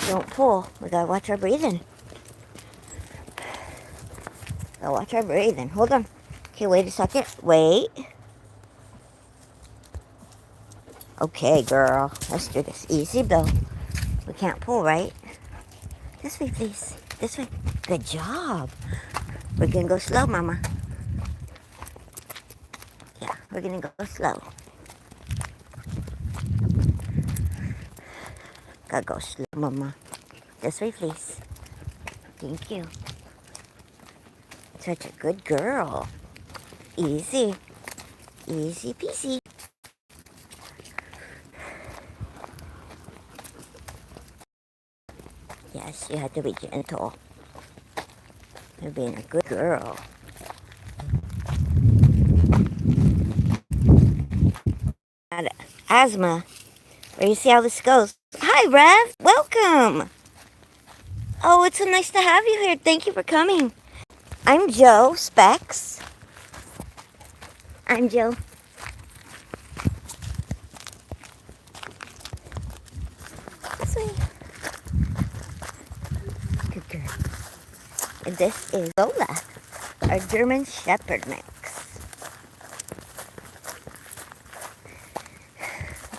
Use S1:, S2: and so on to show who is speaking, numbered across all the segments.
S1: Don't pull. We gotta watch our breathing. Gotta watch our breathing. Hold on. Okay, wait a second. Wait. Okay, girl. Let's do this. Easy, though. We can't pull, right? This way, please. This way. Good job. We're gonna go slow, Mama. Yeah, we're gonna go slow. Gotta go slow, Mama. This way, please. Thank you. Such a good girl. Easy. Easy peasy. Yes, you have to be gentle. You're being a good girl. Got asthma. Where you see how this goes. Hi, Rev. Welcome. Oh, it's so nice to have you here. Thank you for coming. I'm Joe Specs. I'm Joe. This way. Good girl. And this is Lola, our German Shepherd mix.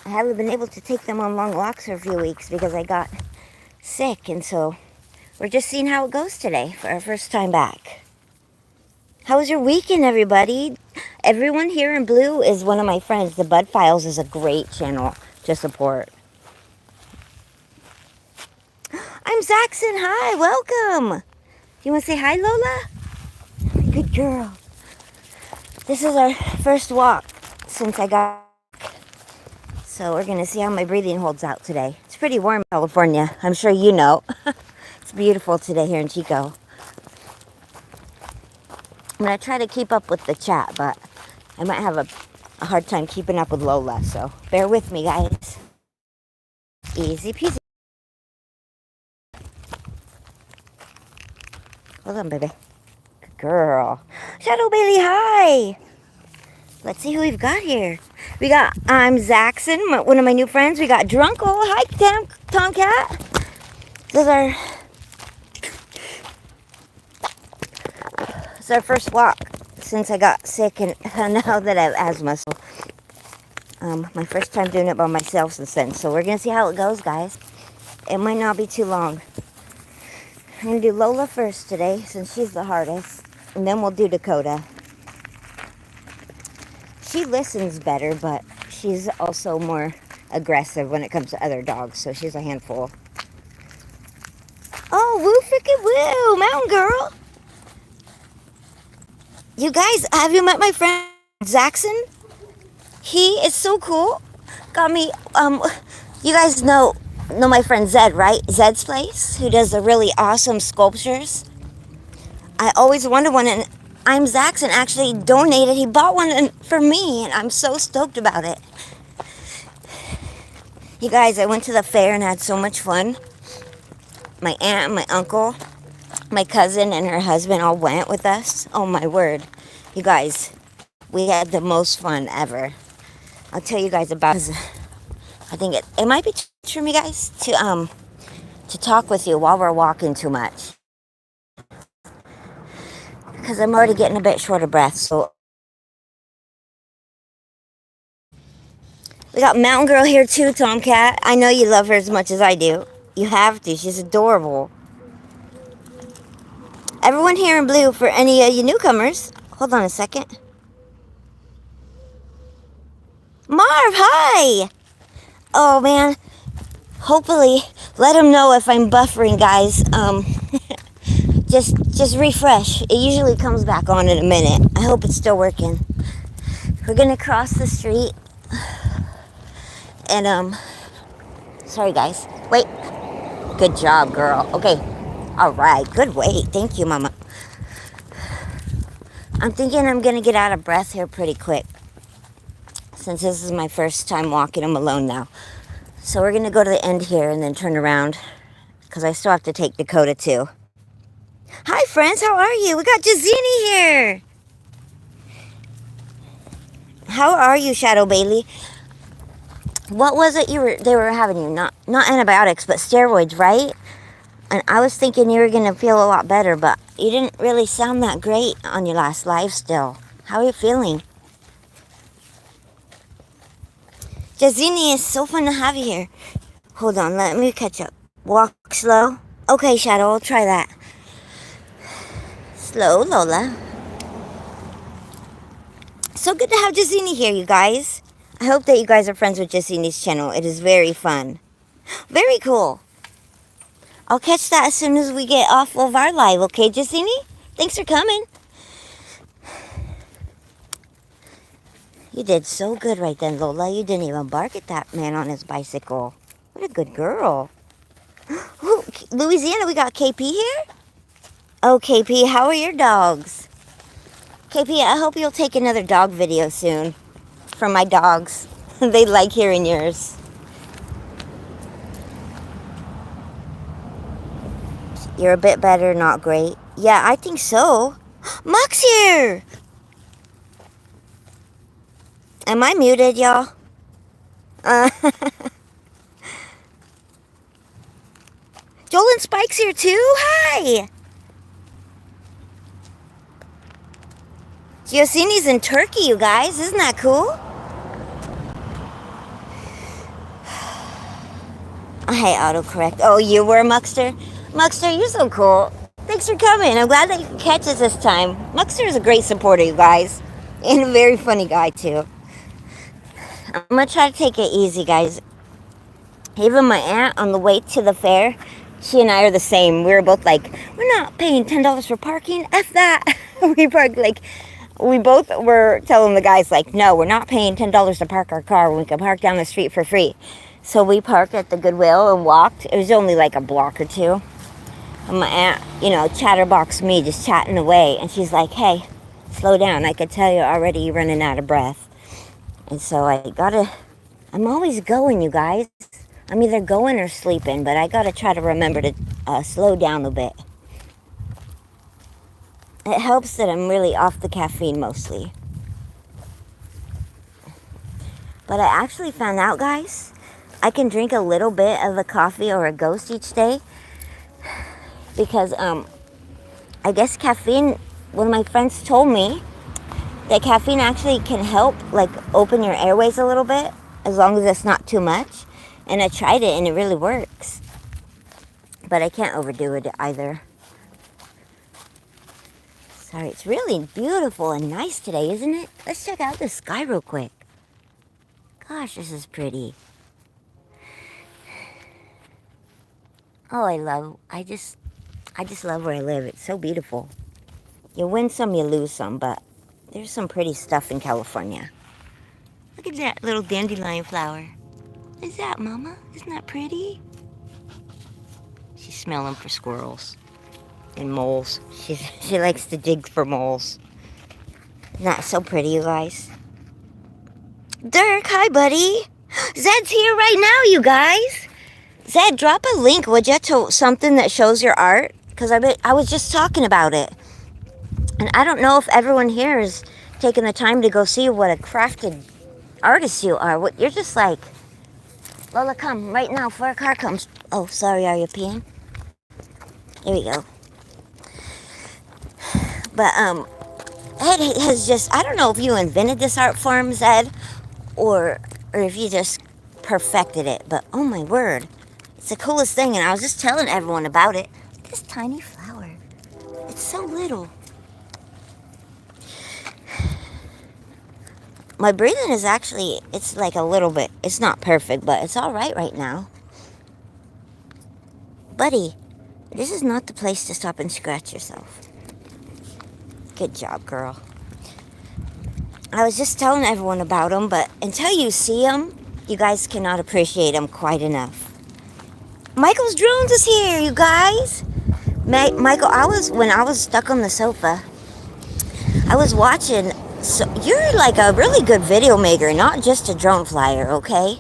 S1: I haven't been able to take them on long walks for a few weeks because I got sick, and so we're just seeing how it goes today for our first time back. How was your weekend, everybody? Everyone here in blue is one of my friends. The Bud Files is a great channel to support. I'm Zaxon. Hi, welcome. You want to say hi, Lola? Good girl. This is our first walk since I got back. So we're going to see how my breathing holds out today. It's pretty warm in California. I'm sure you know. It's beautiful today here in Chico. I'm going to try to keep up with the chat, but I might have a hard time keeping up with Lola. So bear with me, guys. Easy peasy. Hold on, baby. Good girl. Shadow Bailey, hi. Let's see who we've got here. We got, I'm Zaxon, one of my new friends. We got Drunkle. Hi, Tomcat. This is our first walk since I got sick, and now that I have asthma. So, my first time doing it by myself since then. So we're going to see how it goes, guys. It might not be too long. I'm going to do Lola first today since she's the hardest. And then we'll do Dakota. She listens better, but she's also more aggressive when it comes to other dogs. So she's a handful. Oh, woo freaking woo, Mountain Girl. You guys, have you met my friend Zaxon? He is so cool. Got me, you guys know my friend Zed, right? Zed's Place, who does the really awesome sculptures. I always wanted one, and I'm Zaxon actually donated. He bought one for me, and I'm so stoked about it. You guys, I went to the fair and had so much fun. My aunt, my uncle, my cousin, and her husband all went with us. Oh my word. You guys, we had the most fun ever. I'll tell you guys about it. I think it might be too much for me, guys, to talk with you while we're walking too much. Because I'm already getting a bit short of breath, so. We got Mountain Girl here too, Tomcat. I know you love her as much as I do. You have to. She's adorable. Everyone here in blue, for any of you newcomers. Hold on a second. Marv, hi! Oh, man. Hopefully, let them know if I'm buffering, guys. Just refresh. It usually comes back on in a minute. I hope it's still working. We're gonna cross the street. And, sorry, guys. Wait. Good job, girl. Okay. All right. Good weight. Thank you, Mama. I'm thinking I'm gonna get out of breath here pretty quick, since this is my first time walking them alone now. So we're going to go to the end here and then turn around, because I still have to take Dakota too. Hi, friends. How are you? We got Jazini here. How are you, Shadow Bailey? What was it they were having you? Not antibiotics, but steroids, right? And I was thinking you were going to feel a lot better, but you didn't really sound that great on your last live still. How are you feeling? Jazini, it's so fun to have you here. Hold on, let me catch up. Walk slow. Okay, Shadow, I'll try that. Slow, Lola. So good to have Jazini here, you guys. I hope that you guys are friends with Jazini's channel. It is very fun. Very cool. I'll catch that as soon as we get off of our live, okay, Jazini? Thanks for coming. You did so good right then, Lola. You didn't even bark at that man on his bicycle. What a good girl. Ooh, Louisiana, we got KP here? Oh, KP, how are your dogs? KP, I hope you'll take another dog video soon from my dogs. They like hearing yours. You're a bit better, not great. Yeah, I think so. Muck's here! Am I muted, y'all? Joel and Spike's here too? Hi! Giosini's in Turkey, you guys. Isn't that cool? I hate autocorrect. Oh, you were Muckster? Muckster, you're so cool. Thanks for coming. I'm glad that you could catch us this time. Muckster is a great supporter, you guys. And a very funny guy, too. I'm going to try to take it easy, guys. Even my aunt, on the way to the fair, she and I are the same. We were both like, we're not paying $10 for parking. F that. We both were telling the guys, like, no, we're not paying $10 to park our car when we can park down the street for free. So we parked at the Goodwill and walked. It was only like a block or two. And my aunt, chatterboxed me, just chatting away. And she's like, hey, slow down. I could tell you're already running out of breath. And so I'm always going, you guys. I'm either going or sleeping, but I gotta try to remember to slow down a bit. It helps that I'm really off the caffeine mostly. But I actually found out, guys, I can drink a little bit of a coffee or a Ghost each day. Because I guess caffeine, one of my friends told me that caffeine actually can help like open your airways a little bit, as long as it's not too much. And I tried it and it really works. But I can't overdo it either. Sorry, it's really beautiful and nice today, isn't it? Let's check out the sky real quick. Gosh, this is pretty. Oh, I just love where I live. It's so beautiful. You win some, you lose some, but there's some pretty stuff in California. Look at that little dandelion flower. What is that, Mama? Isn't that pretty? She's smelling for squirrels and moles. She likes to dig for moles. Isn't that so pretty, you guys? Dirk, hi, buddy. Zed's here right now, you guys. Zed, drop a link, would you, to something that shows your art? Because I was just talking about it. And I don't know if everyone here is taking the time to go see what a crafted artist you are. You're just like, Lola, come right now before a car comes. Oh, sorry, are you peeing? There we go. But, Ed has just, I don't know if you invented this art form, Zed, or if you just perfected it. But, oh my word. It's the coolest thing, and I was just telling everyone about it. This tiny flower. It's so little. My breathing is actually, it's like a little bit, it's not perfect, but it's all right now. Buddy, this is not the place to stop and scratch yourself. Good job, girl. I was just telling everyone about them, but until you see them, you guys cannot appreciate them quite enough. Michael's Drones is here, you guys. Michael, when I was stuck on the sofa, I was watching. So you're like a really good video maker, not just a drone flyer, okay?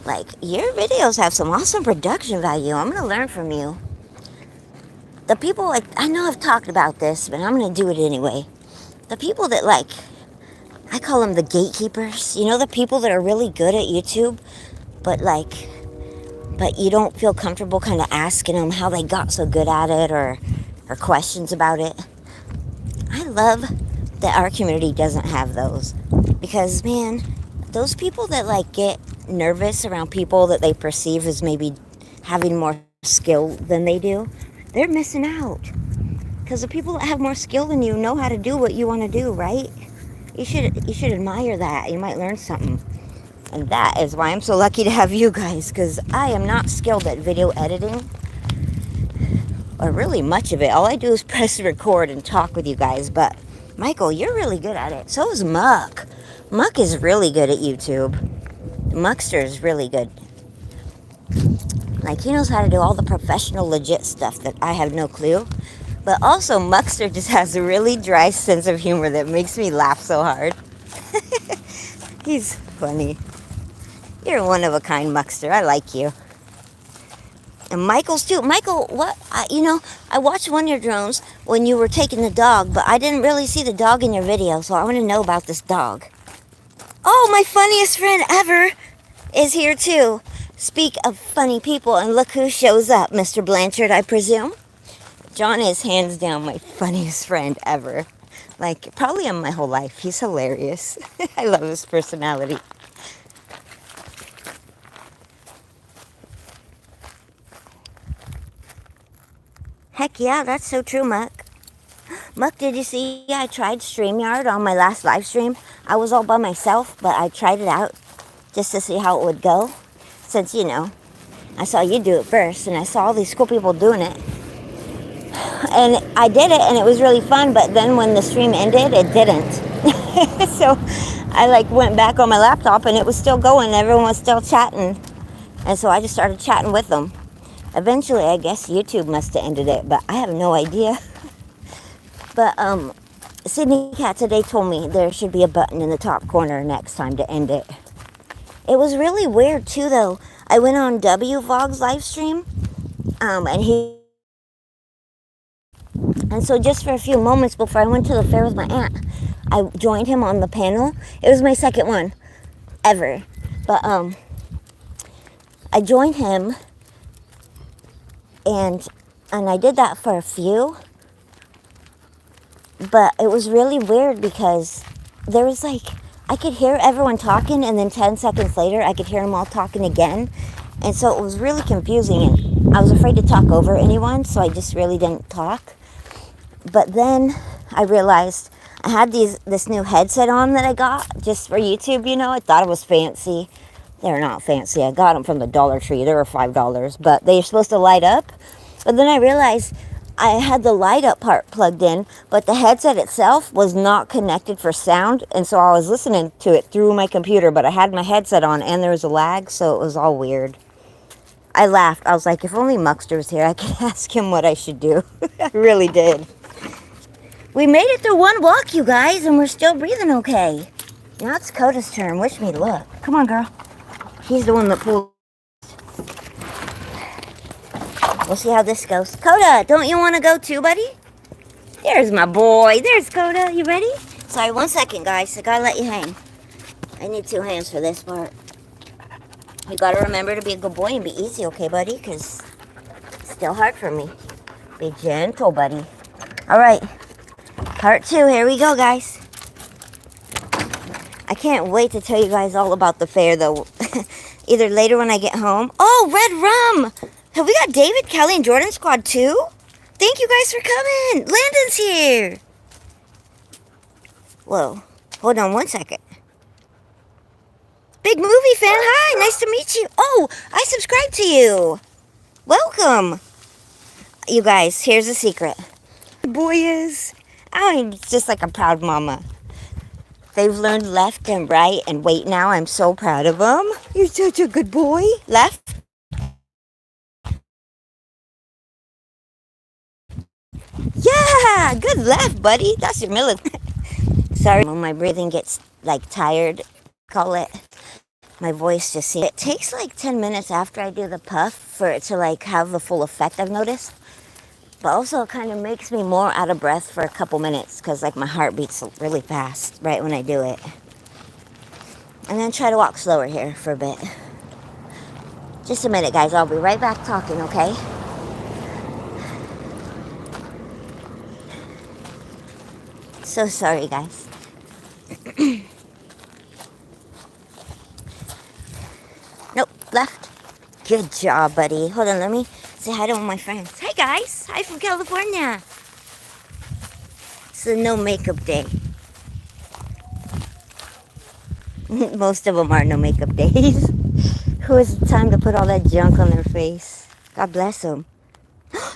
S1: Like, your videos have some awesome production value. I'm gonna learn from you. The people, like, I know I've talked about this, but I'm gonna do it anyway. The people that, like, I call them the gatekeepers. You know, the people that are really good at YouTube, but but you don't feel comfortable kind of asking them how they got so good at it, or questions about it. I love that our community doesn't have those, because man, those people that like get nervous around people that they perceive as maybe having more skill than they do, they're missing out. Because the people that have more skill than you know how to do what you want to do, right? You should admire that. You might learn something. And that is why I'm so lucky to have you guys, because I am not skilled at video editing, or really much of it. All I do is press record and talk with you guys. But Michael, you're really good at it. So is Muck. Muck is really good at YouTube. Muckster is really good. Like, he knows how to do all the professional, legit stuff that I have no clue. But also, Muckster just has a really dry sense of humor that makes me laugh so hard. He's funny. You're one of a kind, Muckster. I like you. And Michael's too. Michael, what? I watched one of your drones when you were taking the dog, but I didn't really see the dog in your video, so I want to know about this dog. Oh, my funniest friend ever is here too. Speak of funny people, and look who shows up, Mr. Blanchard, I presume. John is hands down my funniest friend ever. Like, probably in my whole life. He's hilarious. I love his personality. Heck yeah, that's so true, Muck. Muck, did you see I tried StreamYard on my last live stream? I was all by myself, but I tried it out just to see how it would go. Since, I saw you do it first, and I saw all these cool people doing it. And I did it, and it was really fun, but then when the stream ended, it didn't. So I went back on my laptop, and it was still going. Everyone was still chatting. And so I just started chatting with them. Eventually, I guess YouTube must have ended it, but I have no idea. But Sydney Cat today told me there should be a button in the top corner next time to end it. It was really weird too, though. I went on WVlog's live stream, and so just for a few moments before I went to the fair with my aunt, I joined him on the panel. It was my second one ever, but I joined him, and I did that for a few. But it was really weird because there was I could hear everyone talking, and then 10 seconds later I could hear them all talking again. And so it was really confusing, and I was afraid to talk over anyone, so I just really didn't talk. But then I realized I had this new headset on that I got just for YouTube, I thought it was fancy. They're not fancy. I got them from the Dollar Tree. They were $5, but they're supposed to light up. But then I realized I had the light up part plugged in, but the headset itself was not connected for sound, and so I was listening to it through my computer, but I had my headset on, and there was a lag, so it was all weird. I laughed. I was like, if only Muckster was here, I could ask him what I should do. I really did. We made it through one walk, you guys, and we're still breathing okay. Now it's Coda's turn. Wish me luck. Come on, girl. He's the one that pulled. We'll see how this goes. Coda, don't you want to go too, buddy? There's my boy. There's Coda. You ready? Sorry, 1 second, guys. I gotta let you hang. I need 2 hands for this part. You gotta remember to be a good boy and be easy, okay, buddy? Because it's still hard for me. Be gentle, buddy. All right. Part 2. Here we go, guys. I can't wait to tell you guys all about the fair, though. Either later when I get home. Oh, Red Rum! Have we got David, Kelly, and Jordan Squad too? Thank you guys for coming. Landon's here. Whoa. Hold on 1 second. Big movie fan. Hi. Nice to meet you. Oh, I subscribed to you. Welcome. You guys, here's a secret. The boy is. I'm just like a proud mama. They've learned left and right and wait now. I'm so proud of them. You're such a good boy. Left. Yeah, good left, buddy. That's your military. Sorry, when my breathing gets tired, call it. My voice just seems. It takes 10 minutes after I do the puff for it to have the full effect, I've noticed. But also it kind of makes me more out of breath for a couple minutes because my heart beats really fast right when I do it. I'm going to try to walk slower here for a bit. Just a minute, guys. I'll be right back talking, okay? So sorry, guys. Nope, left. Good job, buddy. Hold on, let me say hi to all my friends. Hi, guys. Hi from California. It's a no makeup day. Most of them are no makeup days. Who has the time to put all that junk on their face? God bless them.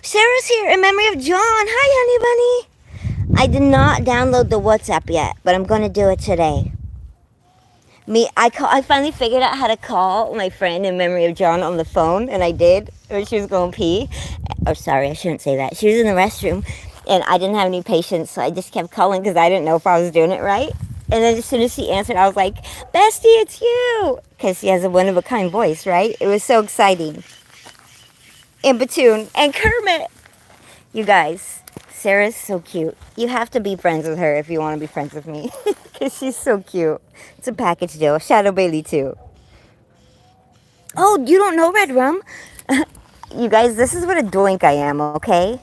S1: Sarah's here in memory of John. Hi, honey bunny. I did not download the WhatsApp yet, but I'm going to do it today. I finally figured out how to call my friend in memory of John on the phone, and I did when she was going pee. Oh, sorry, I shouldn't say that. She was in the restroom, and I didn't have any patience, so I just kept calling because I didn't know if I was doing it right. And then as soon as she answered, I was like, Bestie, it's you! Because she has a one-of-a-kind voice, right? It was so exciting. And Batoon and Kermit. You guys, Sarah's so cute. You have to be friends with her if you want to be friends with me. Because she's so cute. It's a package deal. Shadow Bailey, too. Oh, you don't know Red Rum? You guys, this is what a doink I am, okay?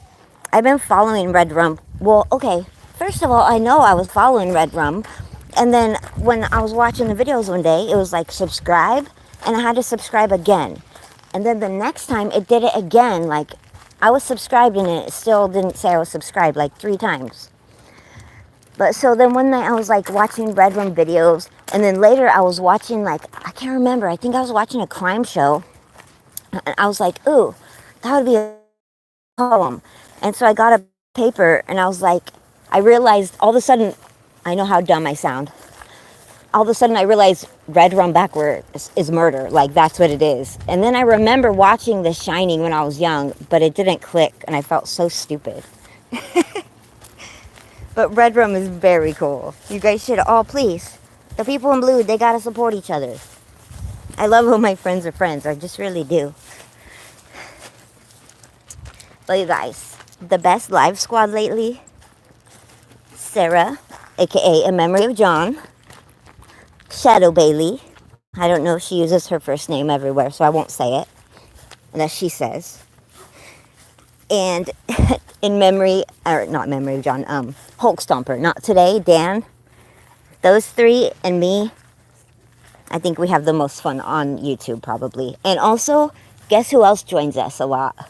S1: I've been following Red Rum. Well, okay. First of all, I know I was following Red Rum. And then when I was watching the videos one day, it was like subscribe. And I had to subscribe again. And then the next time it did it again. Like I was subscribed and it still didn't say I was subscribed like 3 times. But so then one night I was like watching Red Rum videos. And then later I was watching like, I can't remember. I think I was watching a crime show. And I was like, ooh, that would be a poem. And so I got a paper and I was like, I realized all of a sudden, I know how dumb I sound. All of a sudden I realized Red Rum backwards is murder. Like that's what it is. And then I remember watching The Shining when I was young, but it didn't click and I felt so stupid. But Red Rum is very cool. You guys should all please. The people in blue, they gotta support each other. I love when my friends are friends. I just really do. But you guys, the best live squad lately, Sarah, aka In Memory of John, Shadow Bailey. I don't know if she uses her first name everywhere, so I won't say it unless she says. And in memory, or not memory of John, Hulk Stomper. Not today, Dan. Those 3 and me, I think we have the most fun on YouTube probably. And also, guess who else joins us a lot?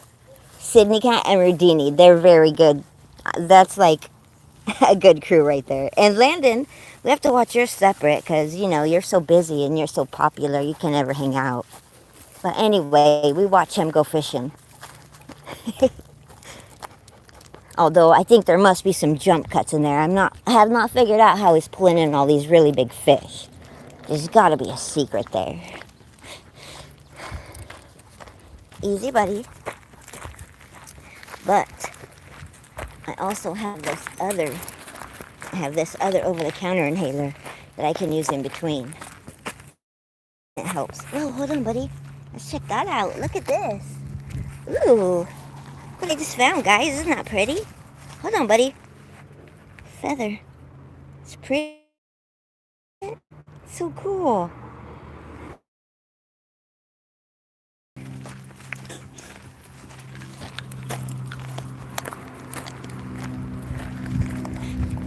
S1: Sydney Cat and Rudini. They're very good. That's like a good crew right there. And Landon, we have to watch yours separate because, you know, you're so busy and you're so popular. You can never hang out. But anyway, we watch him go fishing. Although I think there must be some jump cuts in there. I have not figured out how he's pulling in all these really big fish. There's got to be a secret there. Easy, buddy. But I also have this other over-the-counter inhaler that I can use in between. It helps. Oh, hold on, buddy. Let's check that out. Look at this. Ooh. What I just found, guys. Isn't that pretty? Hold on, buddy. Feather. It's pretty. It's so cool.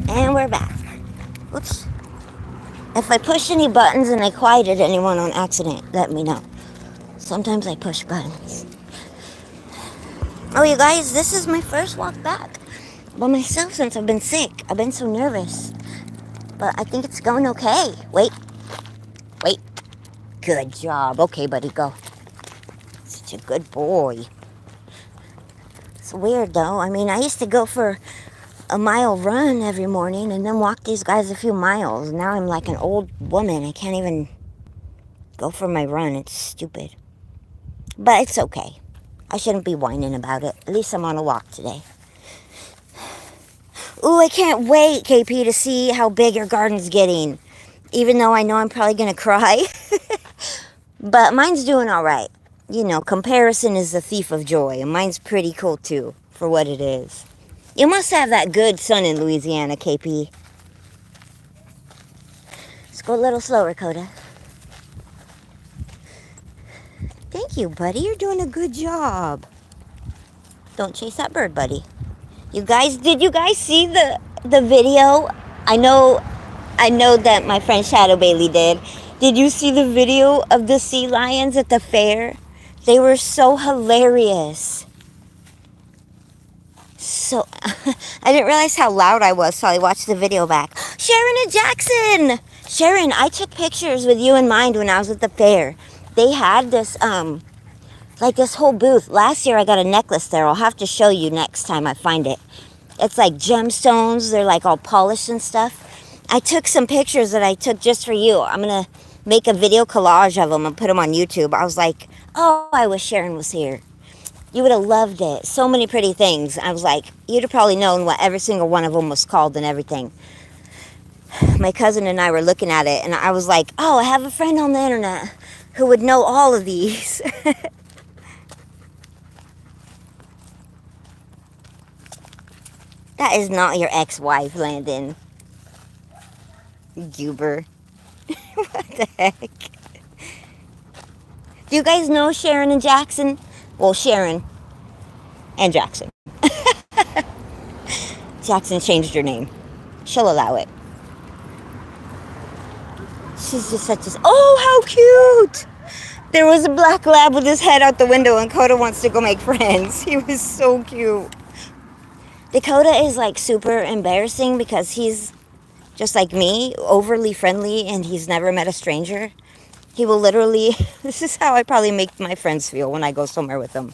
S1: And we're back. Oops. If I push any buttons and I quieted anyone on accident, let me know. Sometimes I push buttons. Oh, you guys, this is my first walk back by myself since I've been sick. I've been so nervous. But I think it's going okay. Wait. Good job. Okay, buddy, go. Such a good boy. It's weird, though. I mean, I used to go for a mile run every morning and then walk these guys a few miles. Now I'm like an old woman. I can't even go for my run. It's stupid. But it's okay. I shouldn't be whining about it. At least I'm on a walk today. Ooh, I can't wait, KP, to see how big your garden's getting. Even though I know I'm probably going to cry. But mine's doing all right. You know, comparison is the thief of joy. And mine's pretty cool, too, for what it is. You must have that good sun in Louisiana, KP. Let's go a little slower, Coda. Thank you, buddy. You're doing a good job. Don't chase that bird, buddy. You guys, did you guys see the video? I know that my friend Shadow Bailey did. Did you see the video of the sea lions at the fair? They were so hilarious. So, I didn't realize how loud I was, so I watched the video back. Sharon and Jackson! Sharon, I took pictures with you in mind when I was at the fair. They had this, like this whole booth. Last year I got a necklace there. I'll have to show you next time I find it. It's like gemstones. They're like all polished and stuff. I took some pictures that I took just for you. I'm going to make a video collage of them and put them on YouTube. I was like, oh, I wish Sharon was here. You would have loved it. So many pretty things. I was like, you'd have probably known what every single one of them was called and everything. My cousin and I were looking at it, and I was like, oh, I have a friend on the internet who would know all of these. That is not your ex-wife, Landon. Goober. What the heck? Do you guys know Sharon and Jackson? Well, Sharon and Jackson. Jackson changed her name. She'll allow it. She's just such a... Oh, how cute! There was a black lab with his head out the window, and Coda wants to go make friends. He was so cute. Dakota is like super embarrassing because he's just like me, overly friendly, and he's never met a stranger. He will literally, this is how I probably make my friends feel when I go somewhere with them.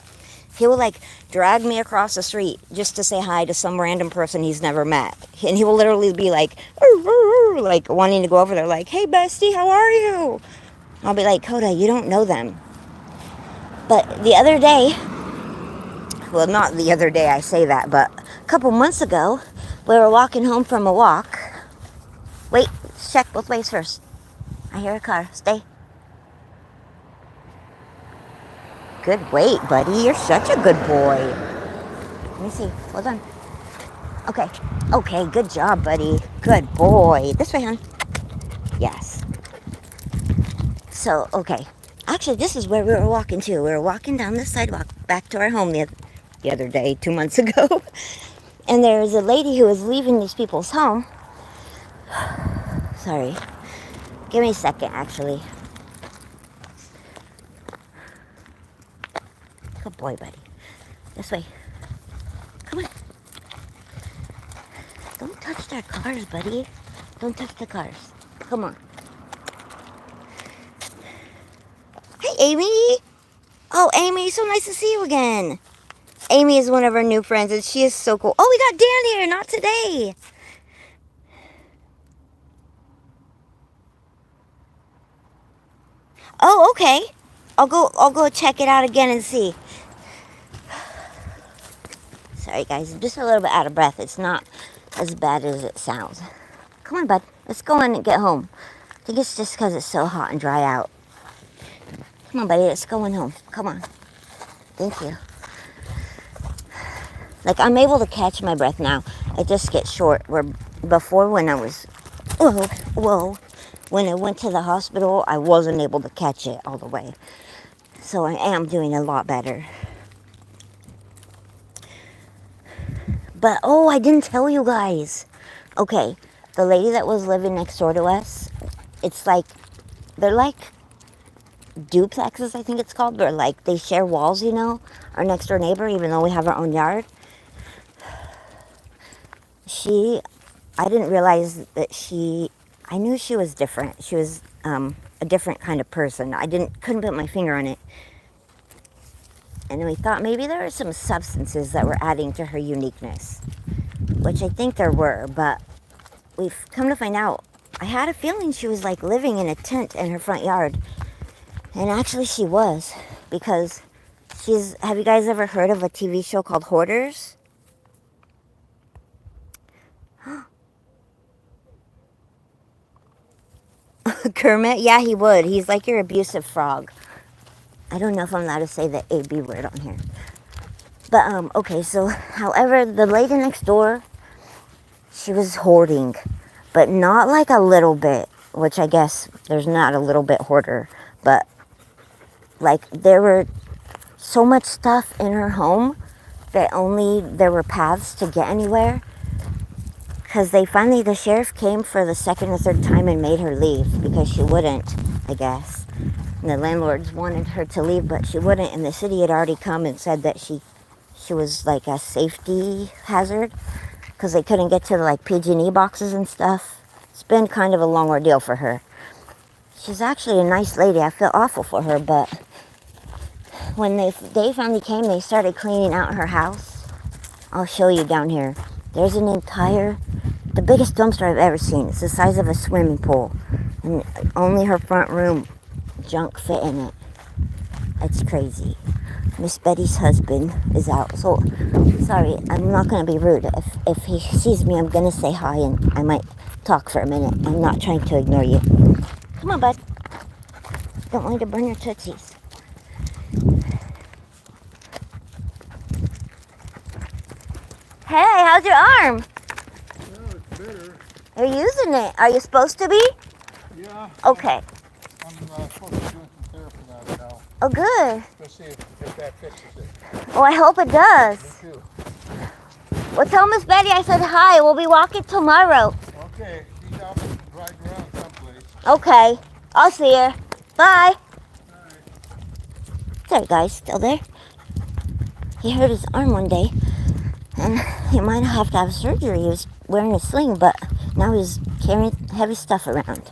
S1: He will like drag me across the street just to say hi to some random person he's never met. And he will literally be like, like wanting to go over there like, hey bestie, how are you? I'll be like, Coda, you don't know them. But the other day, well, not the other day I say that, but a couple months ago, we were walking home from a walk. Wait, check both ways first. I hear a car. Stay. Good wait, buddy. You're such a good boy. Let me see. Hold on. Okay. Okay, good job, buddy. Good boy. This way, hon. Yes. So, okay. Actually, this is where we were walking to. We were walking down the sidewalk back to our home the other day, 2 months ago. And there was a lady who was leaving these people's home. Sorry. Give me a second, actually. Good boy, buddy. This way. Come on. Don't touch their cars, buddy. Don't touch the cars. Come on. Hey, Amy. Oh, Amy, so nice to see you again. Amy is one of our new friends, and she is so cool. Oh, we got Dan here. Not today. Oh, okay. I'll go check it out again and see. Sorry, guys. I'm just a little bit out of breath. It's not as bad as it sounds. Come on, bud. Let's go in and get home. I think it's just because it's so hot and dry out. Come on, buddy. Let's go in home. Come on. Thank you. Like, I'm able to catch my breath now. It just gets short. Where before when I was... Whoa. When I went to the hospital, I wasn't able to catch it all the way. So I am doing a lot better. But, oh, I didn't tell you guys. Okay, the lady that was living next door to us, it's like, they're like duplexes, I think it's called. They're like, they share walls, you know, our next door neighbor, even though we have our own yard. I didn't realize that I knew she was different. She was a different kind of person. Couldn't put my finger on it. And we thought maybe there were some substances that were adding to her uniqueness, which I think there were, but we've come to find out, I had a feeling she was like living in a tent in her front yard. And actually she was, because have you guys ever heard of a TV show called Hoarders? Kermit? Yeah, he would. He's like your abusive frog. I don't know if I'm allowed to say the AB word on here. But, okay, so, however, the lady next door, she was hoarding. But not like a little bit, which I guess there's not a little bit hoarder. But Like, there were so much stuff in her home that only there were paths to get anywhere. Because the sheriff came for the second or third time and made her leave because she wouldn't, I guess. And the landlords wanted her to leave, but she wouldn't. And the city had already come and said that she was like a safety hazard because they couldn't get to the like PG&E boxes and stuff. It's been kind of a long ordeal for her. She's actually a nice lady. I feel awful for her, but when they finally came, they started cleaning out her house. I'll show you down here. There's the biggest dumpster I've ever seen. It's the size of a swimming pool. And only her front room junk fit in it. It's crazy. Miss Betty's husband is out. So, sorry, I'm not going to be rude. If he sees me, I'm going to say hi and I might talk for a minute. I'm not trying to ignore you. Come on, bud. Don't want to burn your tootsies. Hey, how's your arm?
S2: Yeah, it's better.
S1: You're using it. Are you supposed to be?
S2: Yeah.
S1: Okay.
S2: I'm supposed to be doing some therapy now.
S1: Oh, good.
S2: Let's see if that fixes it.
S1: Oh, I hope it does.
S2: Me too.
S1: Well, tell Miss Betty I said hi. We'll be walking tomorrow.
S2: Okay, she's out and ride around someplace.
S1: Okay. I'll see her. Bye. There, guys. Still there? He hurt his arm one day. And he might have to have surgery. He was wearing a sling, but now he's carrying heavy stuff around.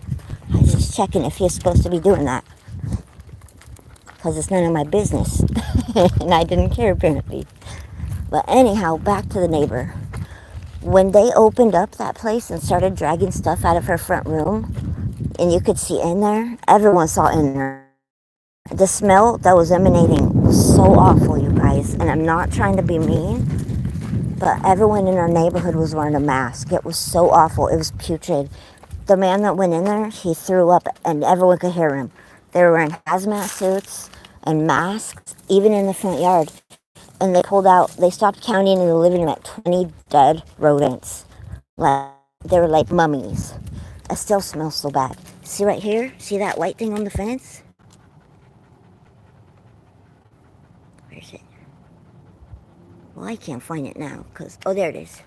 S1: I was just checking if he's supposed to be doing that. Because it's none of my business. And I didn't care, apparently. But anyhow, back to the neighbor. When they opened up that place and started dragging stuff out of her front room, and you could see in there, everyone saw in there. The smell that was emanating was so awful, you guys. And I'm not trying to be mean, but everyone in our neighborhood was wearing a mask. It was so awful. It was putrid. The man that went in there, he threw up and everyone could hear him. They were wearing hazmat suits and masks, even in the front yard. And they stopped counting in the living room at 20 dead rodents. They were like mummies. It still smells so bad. See right here? See that white thing on the fence? Where is it? Well, I can't find it now, oh, there it is.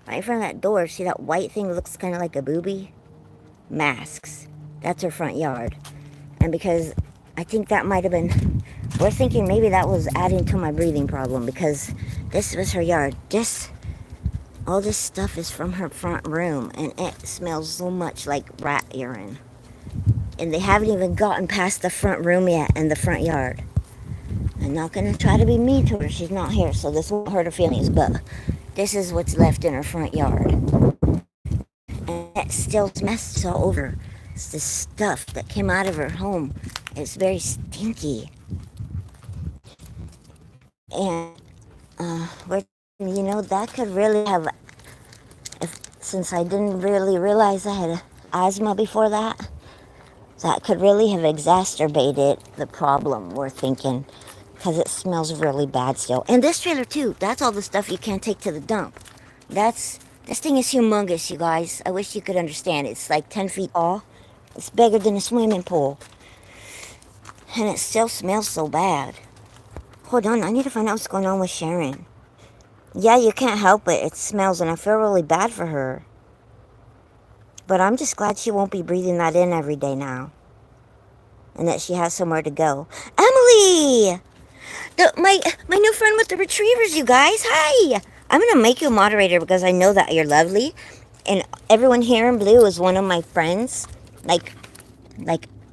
S1: Right in front of that door, see that white thing that looks kind of like a booby? Masks. That's her front yard. And because I think that might have been, we're thinking maybe that was adding to my breathing problem because this was her yard. All this stuff is from her front room and it smells so much like rat urine. And they haven't even gotten past the front room yet and the front yard. I'm not going to try to be mean to her. She's not here, so this won't hurt her feelings. But this is what's left in her front yard. And it still smells all over. It's this stuff that came out of her home. It's very stinky. And, that could really have... Since I didn't really realize I had asthma before that could really have exacerbated the problem, we're thinking. Because it smells really bad still. And this trailer too. That's all the stuff you can't take to the dump. This thing is humongous, you guys. I wish you could understand. It's like 10 feet tall. It's bigger than a swimming pool. And it still smells so bad. Hold on, I need to find out what's going on with Sharon. Yeah, you can't help it. It smells and I feel really bad for her. But I'm just glad she won't be breathing that in every day now. And that she has somewhere to go. Emily! My new friend with the retrievers, you guys. Hi! I'm going to make you a moderator because I know that you're lovely. And everyone here in blue is one of my friends. Like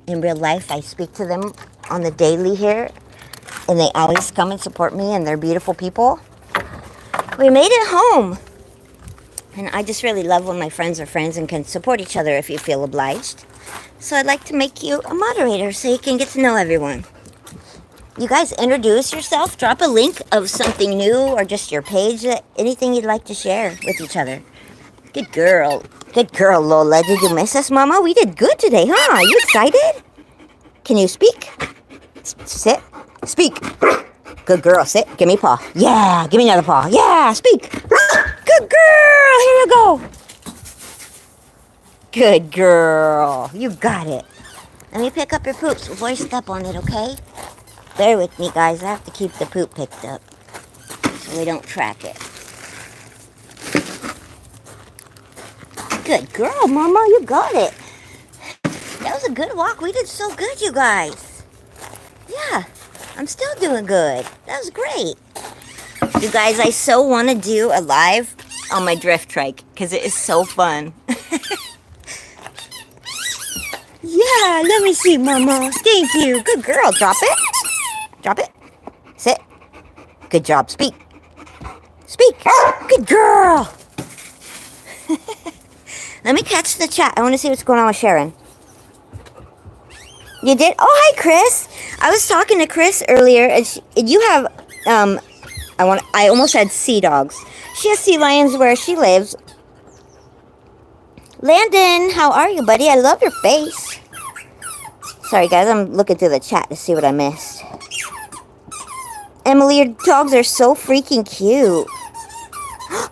S1: in real life, I speak to them on the daily here. And they always come and support me and they're beautiful people. We made it home. And I just really love when my friends are friends and can support each other if you feel obliged. So I'd like to make you a moderator so you can get to know everyone. You guys introduce yourself, drop a link of something new or just your page, anything you'd like to share with each other. Good girl. Good girl, Lola. Did you miss us, Mama? We did good today, huh? Are you excited? Can you speak? Sit. Speak. Good girl. Sit. Give me a paw. Yeah. Give me another paw. Yeah. Speak. Good girl. Here you go. Good girl. You got it. Let me pick up your poops before you step on it, okay? Bear with me, guys. I have to keep the poop picked up so we don't track it. Good girl, Mama. You got it. That was a good walk. We did so good, you guys. Yeah, I'm still doing good. That was great. You guys, I so want to do a live on my drift trike because it is so fun. Yeah, let me see, Mama. Thank you. Good girl. Drop it. Drop it. Sit. Good job. Speak. Speak. Good girl. Let me catch the chat. I want to see what's going on with Sharon. You did? Oh, hi, Chris. I was talking to Chris earlier, and you have, I almost said sea dogs. She has sea lions where she lives. Landon, how are you, buddy? I love your face. Sorry, guys. I'm looking through the chat to see what I missed. Emily, your dogs are so freaking cute.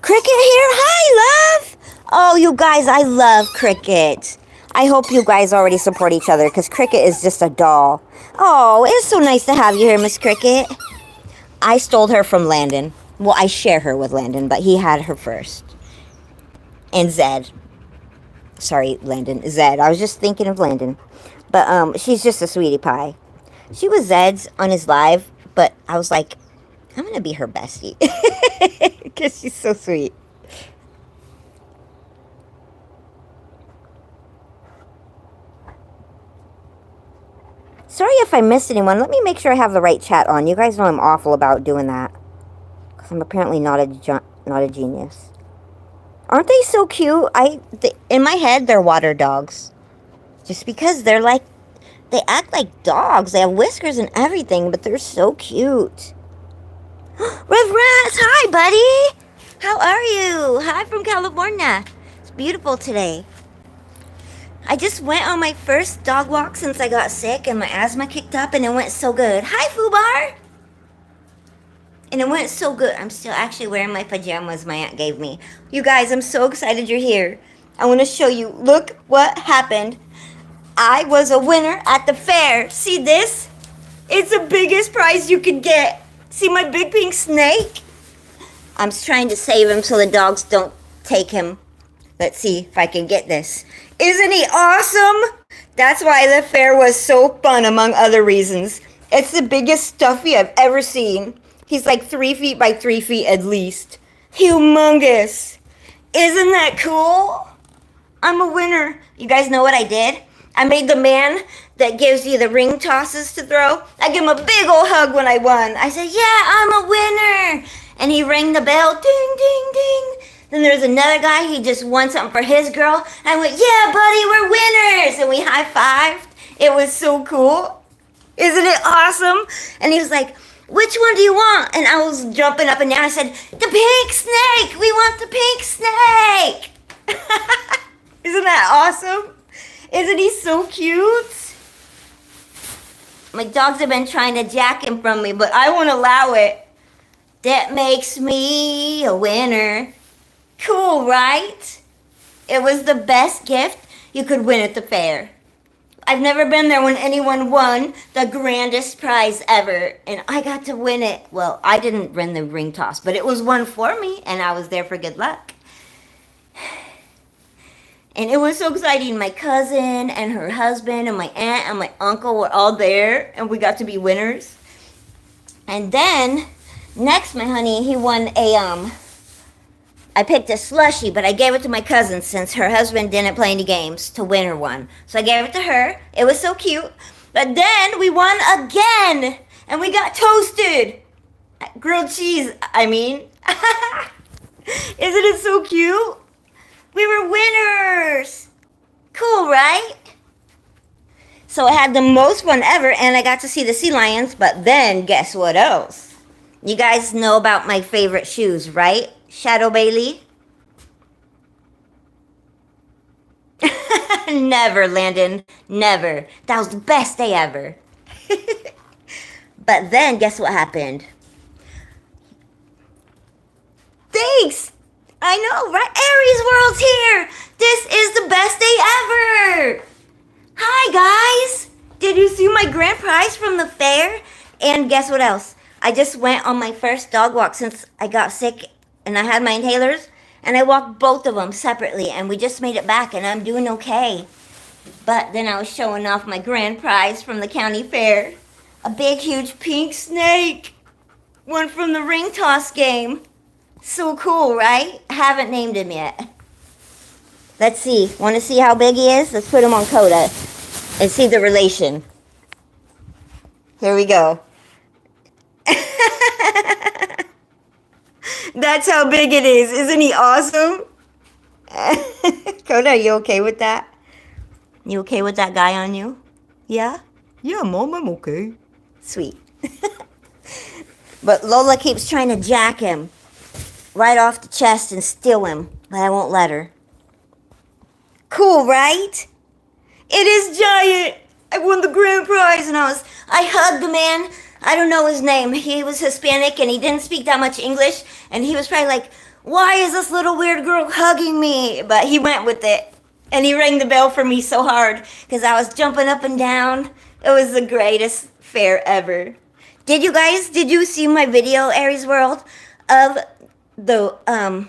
S1: Cricket here. Hi, love. Oh, you guys, I love Cricket. I hope you guys already support each other because Cricket is just a doll. Oh, it's so nice to have you here, Miss Cricket. I stole her from Landon. Well, I share her with Landon, but he had her first. And Zed. Sorry, Landon. Zed. I was just thinking of Landon. But she's just a sweetie pie. She was Zed's on his live, but I was like, I'm going to be her bestie. Because she's so sweet. Sorry if I missed anyone. Let me make sure I have the right chat on. You guys know I'm awful about doing that. Because I'm apparently not a genius. Aren't they so cute? In my head, they're water dogs. Just because they're like, they act like dogs. They have whiskers and everything, but they're so cute. Rev Rats, hi, buddy. How are you? Hi from California. It's beautiful today. I just went on my first dog walk since I got sick and my asthma kicked up and it went so good. Hi, Fubar! And it went so good. I'm still actually wearing my pajamas my aunt gave me. You guys, I'm so excited you're here. I want to show you. Look what happened. I was a winner at the fair. See this? It's the biggest prize you could get. See my big pink snake? I'm trying to save him so the dogs don't take him. Let's see if I can get this. Isn't he awesome? That's why the fair was so fun, among other reasons. It's the biggest stuffy I've ever seen. He's like 3 feet by 3 feet at least. Humongous. Isn't that cool? I'm a winner. You guys know what I did? I made the man that gives you the ring tosses to throw. I gave him a big old hug when I won. I said, yeah, I'm a winner. And he rang the bell. Ding, ding, ding. Then there's another guy, he just won something for his girl. I went, yeah, buddy, we're winners. And we high-fived. It was so cool. Isn't it awesome? And he was like, which one do you want? And I was jumping up and down. I said, the pink snake. We want the pink snake. Isn't that awesome? Isn't he so cute? My dogs have been trying to jack him from me, but I won't allow it. That makes me a winner. Cool, right? It was the best gift you could win at the fair. I've never been there when anyone won the grandest prize ever, and I got to win it. Well, I didn't win the ring toss, but it was won for me, and I was there for good luck. And it was so exciting. My cousin and her husband and my aunt and my uncle were all there, and we got to be winners. And then, next, my honey, he won I picked a slushie, but I gave it to my cousin since her husband didn't play any games to win her one. So I gave it to her. It was so cute. But then we won again, and we got toasted. Grilled cheese, I mean. Isn't it so cute? We were winners. Cool, right? So I had the most fun ever, and I got to see the sea lions, but then guess what else? You guys know about my favorite shoes, right? Shadow Bailey? Never, Landon. Never. That was the best day ever. But then, guess what happened? Thanks! I know, right? Aries World's here! This is the best day ever! Hi, guys! Did you see my grand prize from the fair? And guess what else? I just went on my first dog walk since I got sick and I had my inhalers. And I walked both of them separately. And we just made it back. And I'm doing okay. But then I was showing off my grand prize from the county fair. A big, huge pink snake. One from the ring toss game. So cool, right? Haven't named him yet. Let's see. Want to see how big he is? Let's put him on Coda and see the relation. Here we go. That's how big it is. Isn't he awesome? Coda, are you okay with that? You okay with that guy on you? Yeah? Yeah, Mom, I'm okay. Sweet. But Lola keeps trying to jack him right off the chest and steal him, but I won't let her. Cool, right? It is giant. I won the grand prize, and I hugged the man. I don't know his name. He was Hispanic, and he didn't speak that much English, and he was probably like, why is this little weird girl hugging me? But he went with it, and he rang the bell for me so hard, because I was jumping up and down. It was the greatest fair ever. Did you see my video, Aries World, of the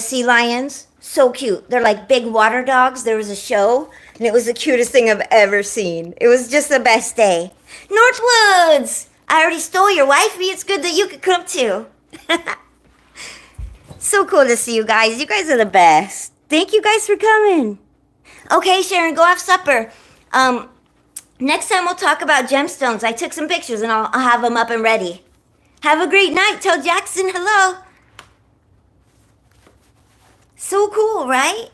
S1: sea lions? So cute. They're like big water dogs. There was a show, and it was the cutest thing I've ever seen. It was just the best day. Northwoods! I already stole your wifey. It's good that you could come too. So cool to see you guys. You guys are the best. Thank you guys for coming. Okay, Sharon, go have supper. Next time we'll talk about gemstones. I took some pictures and I'll have them up and ready. Have a great night. Tell Jackson hello. So cool, right?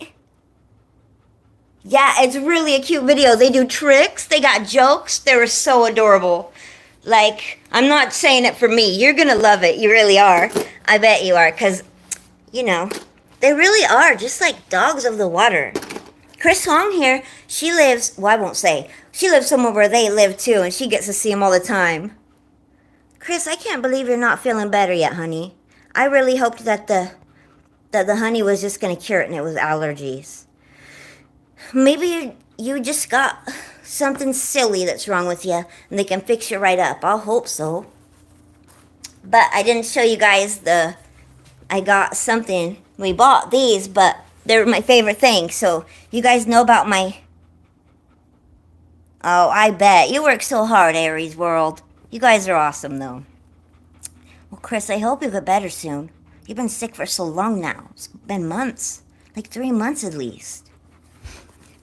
S1: Yeah, it's really a cute video. They do tricks. They got jokes. They were so adorable. Like, I'm not saying it for me. You're going to love it. You really are. I bet you are. Because, you know, they really are just like dogs of the water. Chris Hong here, she lives, well, I won't say. She lives somewhere where they live too, and she gets to see them all the time. Chris, I can't believe you're not feeling better yet, honey. I really hoped that the honey was just going to cure it and it was allergies. Maybe you just got something silly that's wrong with you, and they can fix you right up. I'll hope so. But I didn't show you guys I got something. We bought these, but they're my favorite thing. So you guys know about my... Oh, I bet. You work so hard, Aries World. You guys are awesome, though. Well, Chris, I hope you get better soon. You've been sick for so long now. It's been months. Like 3 months at least.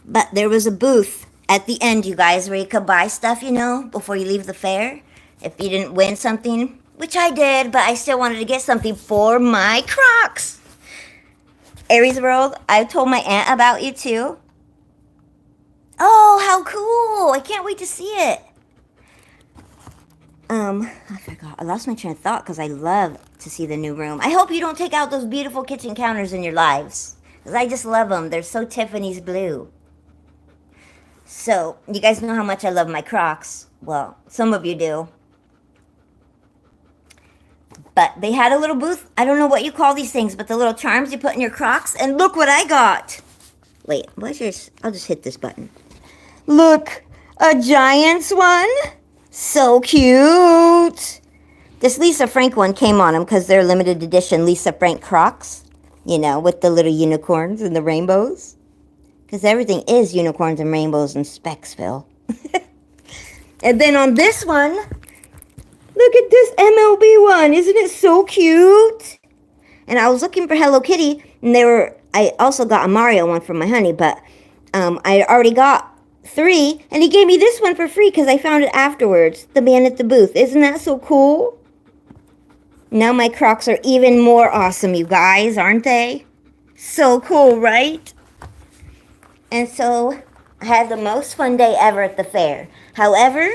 S1: But there was a booth at the end, you guys, where you could buy stuff, you know, before you leave the fair. If you didn't win something, which I did, but I still wanted to get something for my Crocs. Aries World, I told my aunt about you too. Oh, how cool! I can't wait to see it. I forgot. I lost my train of thought because I love to see the new room. I hope you don't take out those beautiful kitchen counters in your lives. Because I just love them. They're so Tiffany's blue. So, you guys know how much I love my Crocs. Well, some of you do. But they had a little booth. I don't know what you call these things, but the little charms you put in your Crocs. And look what I got. Wait, what's yours? I'll just hit this button. Look, a Giants one. So cute. This Lisa Frank one came on them because they're limited edition Lisa Frank Crocs. You know, with the little unicorns and the rainbows. Because everything is unicorns and rainbows in SpecsAppeal. And then on this one, look at this MLB one. Isn't it so cute? And I was looking for Hello Kitty, and I also got a Mario one for my honey, but I already got 3, and he gave me this one for free because I found it afterwards. The man at the booth. Isn't that so cool? Now my Crocs are even more awesome, you guys, aren't they? So cool, right? And so, I had the most fun day ever at the fair. However,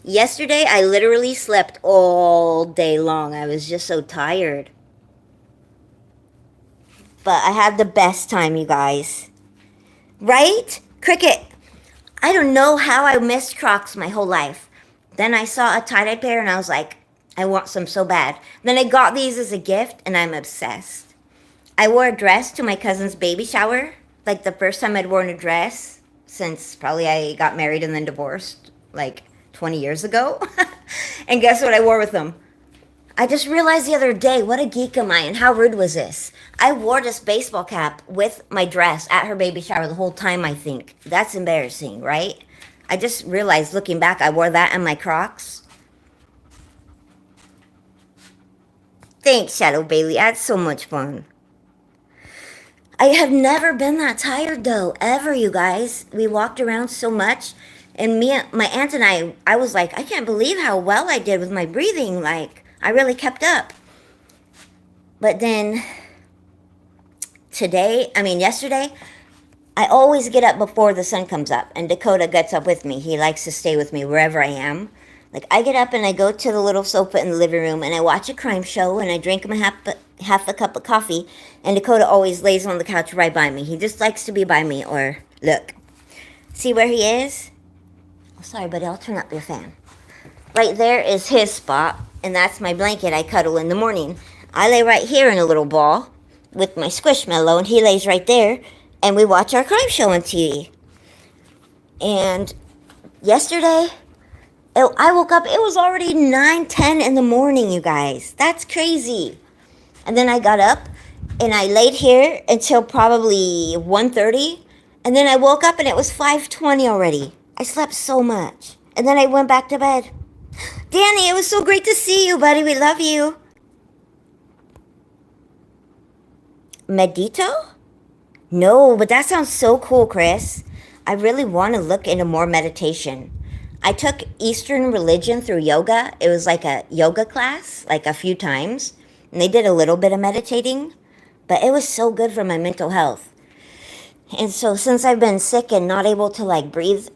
S1: yesterday I literally slept all day long. I was just so tired. But I had the best time, you guys. Right? Cricket. I don't know how I missed Crocs my whole life. Then I saw a tie-dye pair and I was like, I want some so bad. Then I got these as a gift and I'm obsessed. I wore a dress to my cousin's baby shower. Like the first time I'd worn a dress since probably I got married and then divorced. Like 20 years ago. And guess what I wore with them? I just realized the other day, what a geek am I, and how rude was this? I wore this baseball cap with my dress at her baby shower the whole time, I think. That's embarrassing, right? I just realized, looking back, I wore that and my Crocs. Thanks, Shadow Bailey. That's so much fun. I have never been that tired, though, ever, you guys. We walked around so much. And my aunt and I was like, I can't believe how well I did with my breathing. Like, I really kept up. But then yesterday, I always get up before the sun comes up, and Dakota gets up with me. He likes to stay with me wherever I am. Like, I get up and I go to the little sofa in the living room, and I watch a crime show, and I drink him half a cup of coffee, and Dakota always lays on the couch right by me. He just likes to be by me, or, look. See where he is? Oh, sorry, buddy, I'll turn up your fan. Right there is his spot, and that's my blanket I cuddle in the morning. I lay right here in a little ball with my Squishmallow, and he lays right there, and we watch our crime show on TV. And yesterday, I woke up, it was already 9:10 in the morning, you guys. That's crazy. And then I got up, and I laid here until probably 1:30, and then I woke up, and it was 5:20 already. I slept so much. And then I went back to bed. Danny, it was so great to see you, buddy. We love you. Medito? No, but that sounds so cool, Chris. I really want to look into more meditation. I took Eastern religion through yoga. It was like a yoga class, like a few times. And they did a little bit of meditating. But it was so good for my mental health. And so since I've been sick and not able to like breathe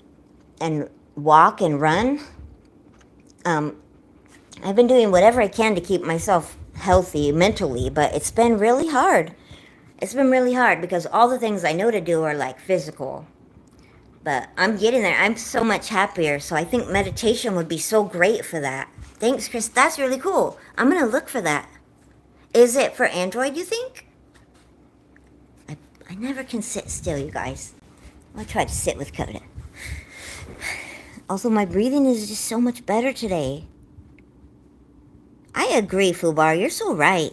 S1: and walk and run, I've been doing whatever I can to keep myself healthy mentally, but it's been really hard. It's been really hard because all the things I know to do are like physical. But I'm getting there. I'm so much happier, so I think meditation would be so great for that. Thanks, Chris. That's really cool. I'm going to look for that. Is it for Android, you think? I never can sit still, you guys. I try to sit with Coda. Also, my breathing is just so much better today. I agree, Fubar. You're so right.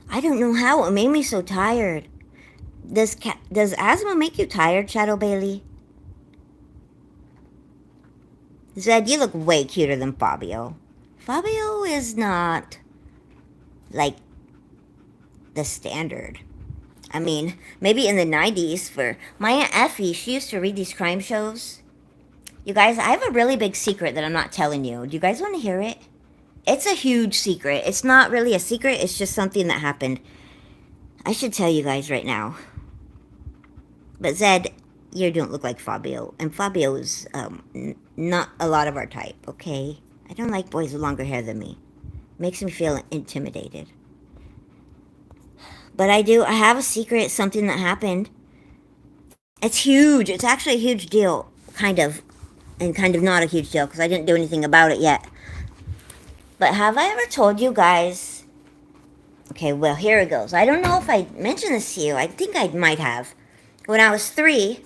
S1: I don't know how it made me so tired. Does asthma make you tired, Shadow Bailey? Zed, you look way cuter than Fabio. Fabio is not like the standard. I mean, maybe in the 90s for my Aunt Effie, she used to read these crime shows. You guys, I have a really big secret that I'm not telling you. Do you guys want to hear it? It's a huge secret. It's not really a secret. It's just something that happened. I should tell you guys right now. But Zed, you don't look like Fabio. And Fabio is not a lot of our type, okay? I don't like boys with longer hair than me. Makes me feel intimidated. But I do. I have a secret, something that happened. It's huge. It's actually a huge deal, kind of. And kind of not a huge deal, because I didn't do anything about it yet. But have I ever told you guys... Okay, well, here it goes. I don't know if I mentioned this to you. I think I might have. When I was 3,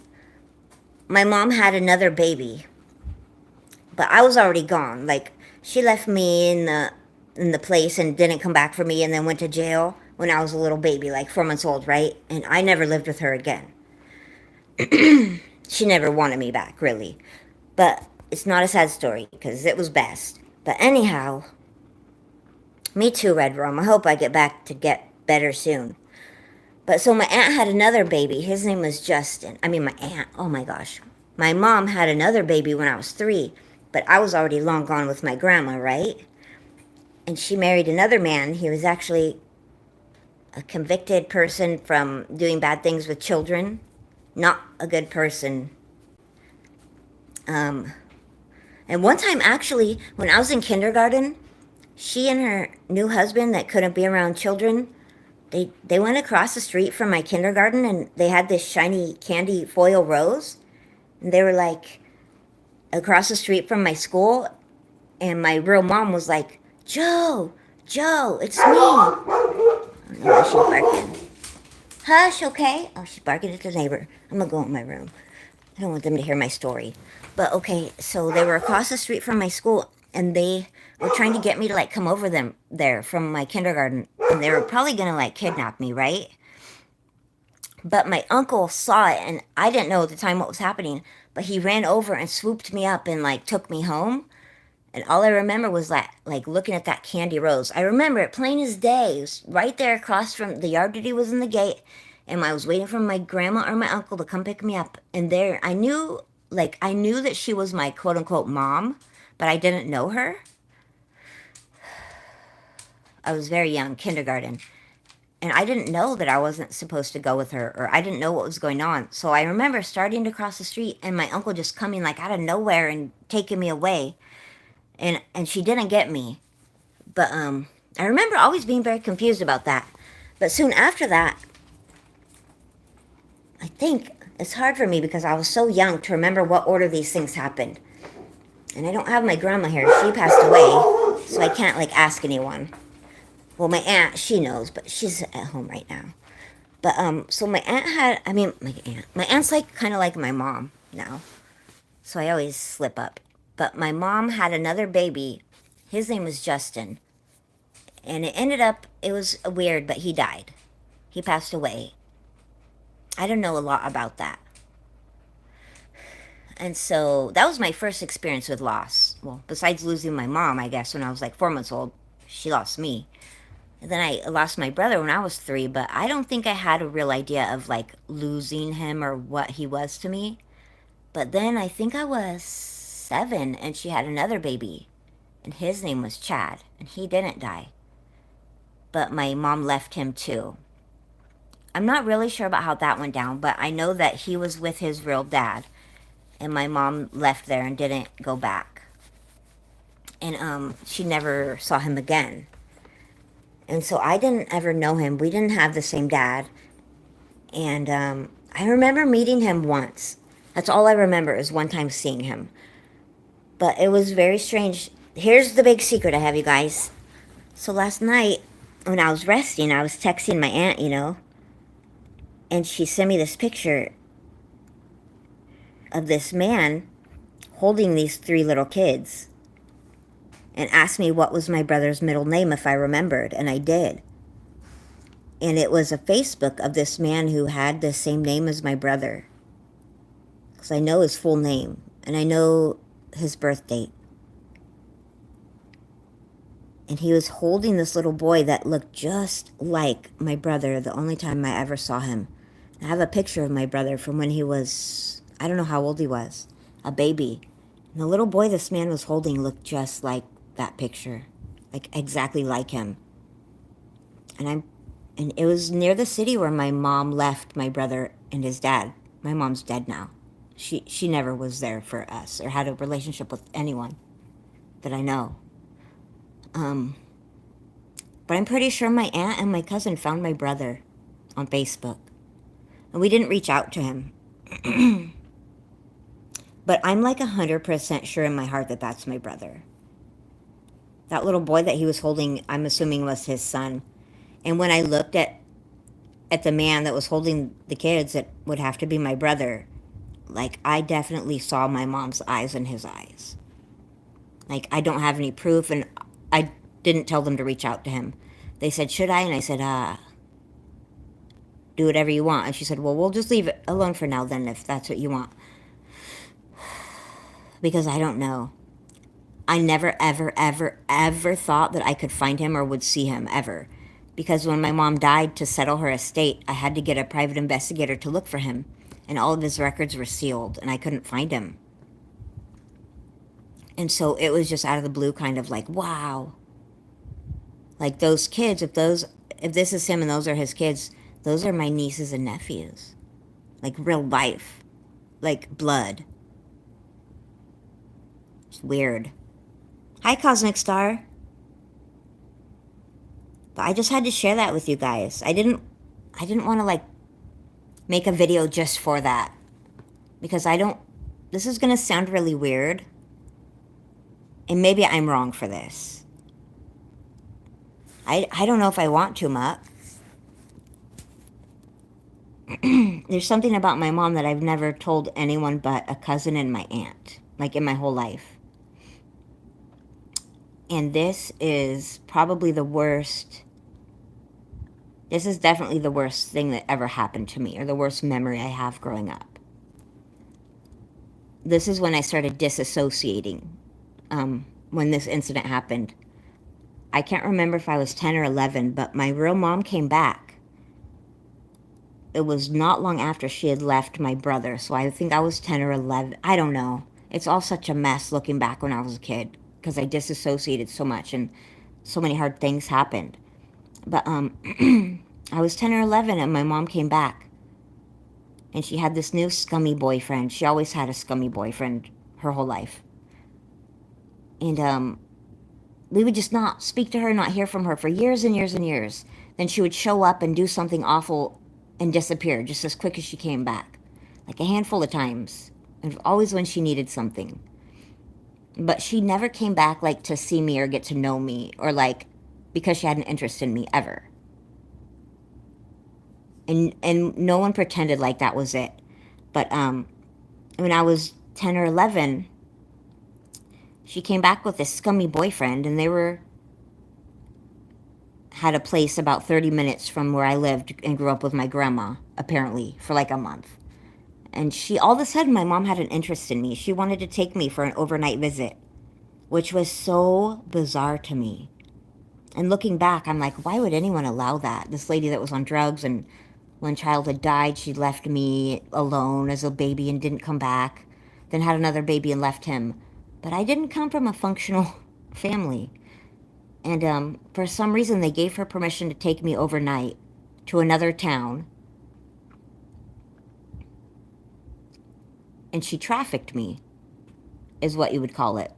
S1: my mom had another baby. But I was already gone. Like, she left me in the place and didn't come back for me and then went to jail when I was a little baby, like 4 months old, right? And I never lived with her again. She never wanted me back, really. But it's not a sad story, because it was best. But anyhow, me too, Red Rum. I hope I get back to get better soon. But so my aunt had another baby. His name was Justin. I mean, my aunt. Oh my gosh. My mom had another baby when I was 3. But I was already long gone with my grandma, right? And she married another man. He was actually a convicted person from doing bad things with children. Not a good person. And one time, actually, when I was in kindergarten, she and her new husband that couldn't be around children, they went across the street from my kindergarten, and they had this shiny candy foil rose. And they were, like, across the street from my school, and my real mom was like, Joe, it's me. I don't know why she's barking. Hush, okay? Oh, she's barking at the neighbor. I'm going to go in my room. I don't want them to hear my story. But okay, so they were across the street from my school, and they were trying to get me to like come over them there from my kindergarten, and they were probably gonna like kidnap me, right? But my uncle saw it, and I didn't know at the time what was happening. But he ran over and swooped me up and like took me home. And all I remember was that, like looking at that candy rose. I remember it plain as day. It was right there across from the yard that he was in the gate. And I was waiting for my grandma or my uncle to come pick me up. And there, I knew that she was my quote unquote mom, but I didn't know her. I was very young, kindergarten. And I didn't know that I wasn't supposed to go with her, or I didn't know what was going on. So I remember starting to cross the street and my uncle just coming like out of nowhere and taking me away. And she didn't get me. But I remember always being very confused about that. But soon after that, I think it's hard for me because I was so young to remember what order these things happened. And I don't have my grandma here. She passed away, so I can't like ask anyone. Well, my aunt, she knows, but she's at home right now. But so my aunt had, I mean, my aunt's like kind of like my mom now, so I always slip up. But my mom had another baby. His name was Justin, and it ended up, it was weird, but he died. He passed away. I don't know a lot about that. And so that was my first experience with loss. Well, besides losing my mom, I guess, when I was like 4 months old, she lost me. And then I lost my brother when I was 3, but I don't think I had a real idea of like losing him or what he was to me. But then I think I was 7 and she had another baby. And his name was Chad, and he didn't die. But my mom left him too. I'm not really sure about how that went down, but I know that he was with his real dad. And my mom left there and didn't go back. And she never saw him again. And so I didn't ever know him. We didn't have the same dad. And I remember meeting him once. That's all I remember is one time seeing him. But it was very strange. Here's the big secret I have, you guys. So last night, when I was resting, I was texting my aunt, and she sent me this picture of this man holding these 3 little kids and asked me what was my brother's middle name if I remembered, and I did. And it was a Facebook of this man who had the same name as my brother. Because I know his full name, and I know his birth date. And he was holding this little boy that looked just like my brother the only time I ever saw him. I have a picture of my brother from when he was, I don't know how old he was, a baby. And the little boy this man was holding looked just like that picture, like exactly like him. And it was near the city where my mom left my brother and his dad. My mom's dead now. She never was there for us or had a relationship with anyone that I know. But I'm pretty sure my aunt and my cousin found my brother on Facebook. And we didn't reach out to him. But I'm like 100% sure in my heart that that's my brother. That little boy that he was holding, I'm assuming was his son. And when I looked at the man that was holding the kids, it would have to be my brother. Like, I definitely saw my mom's eyes in his eyes. Like, I don't have any proof, and I didn't tell them to reach out to him. They said, should I? And I said, do whatever you want. And she said, well, we'll just leave it alone for now then, if that's what you want. Because I don't know. I never, ever, ever, ever thought that I could find him or would see him, ever. Because when my mom died, to settle her estate, I had to get a private investigator to look for him. And all of his records were sealed, and I couldn't find him. And so it was just out of the blue, kind of like, wow. Like, those kids, if this is him and those are his kids, those are my nieces and nephews. Like, real life. Like, blood. It's weird. Hi, Cosmic Star. But I just had to share that with you guys. I didn't want to, like, make a video just for that. Because this is going to sound really weird. And maybe I'm wrong for this. I don't know if I want to, Muck. there's something about my mom that I've never told anyone but a cousin and my aunt, like in my whole life. And this is probably the worst. This is definitely the worst thing that ever happened to me, or the worst memory I have growing up. This is when I started disassociating, when this incident happened. I can't remember if I was 10 or 11, but my real mom came back. It was not long after she had left my brother, so I think I was 10 or 11. I don't know. It's all such a mess looking back when I was a kid, because I disassociated so much and so many hard things happened. But I was 10 or 11 and my mom came back. And she had this new scummy boyfriend. She always had a scummy boyfriend her whole life. And we would just not speak to her, not hear from her for years and years and years. Then she would show up and do something awful and disappear just as quick as she came back. Like a handful of times. And always when she needed something. But she never came back like to see me or get to know me or like because she had an interest in me ever. And no one pretended like that was it. But when I was 10 or 11, she came back with this scummy boyfriend, and they had a place about 30 minutes from where I lived and grew up with my grandma, apparently, for like a month. And all of a sudden, my mom had an interest in me. She wanted to take me for an overnight visit, which was so bizarre to me. And looking back, I'm like, why would anyone allow that? This lady that was on drugs, and when childhood died, she left me alone as a baby and didn't come back. Then had another baby and left him. But I didn't come from a functional family. And for some reason, they gave her permission to take me overnight to another town. And she trafficked me, is what you would call it.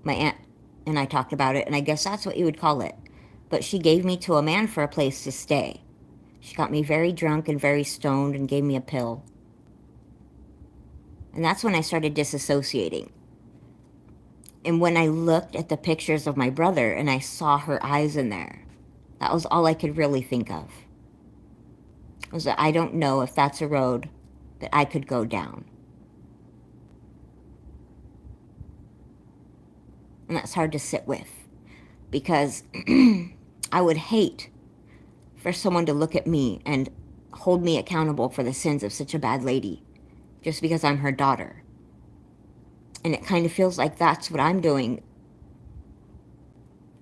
S1: My aunt and I talked about it, and I guess that's what you would call it. But she gave me to a man for a place to stay. She got me very drunk and very stoned and gave me a pill. And that's when I started disassociating. And when I looked at the pictures of my brother and I saw her eyes in there, that was all I could really think of. Was that I don't know if that's a road that I could go down. And that's hard to sit with because I would hate for someone to look at me and hold me accountable for the sins of such a bad lady just because I'm her daughter. And it kind of feels like that's what I'm doing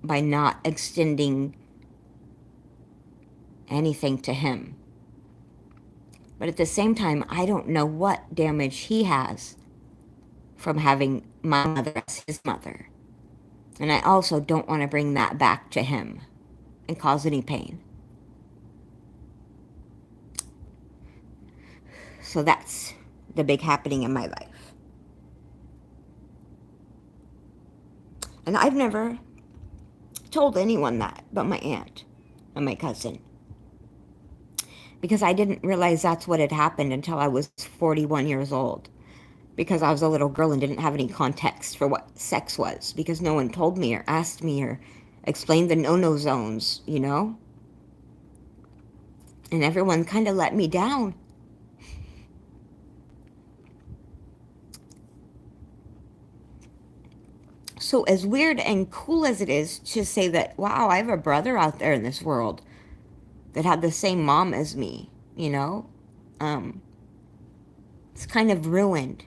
S1: by not extending anything to him. But at the same time, I don't know what damage he has from having my mother as his mother. And I also don't want to bring that back to him and cause any pain. So that's the big happening in my life. And I've never told anyone that but my aunt and my cousin. Because I didn't realize that's what had happened until I was 41 years old. Because I was a little girl and didn't have any context for what sex was. Because no one told me or asked me or explained the no-no zones, you know? And everyone kind of let me down. So as weird and cool as it is to say that, wow, I have a brother out there in this world that had the same mom as me, you know? It's kind of ruined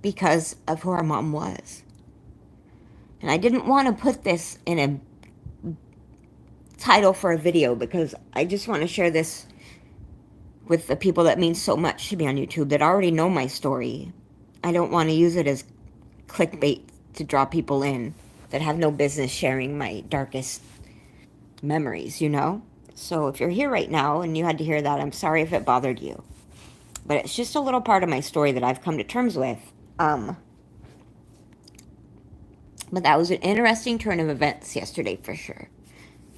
S1: because of who our mom was. And I didn't want to put this in a title for a video because I just want to share this with the people that mean so much to me on YouTube that already know my story. I don't want to use it as clickbait to draw people in that have no business sharing my darkest memories, you know? So if you're here right now and you had to hear that, I'm sorry if it bothered you. But it's just a little part of my story that I've come to terms with. But that was an interesting turn of events yesterday for sure.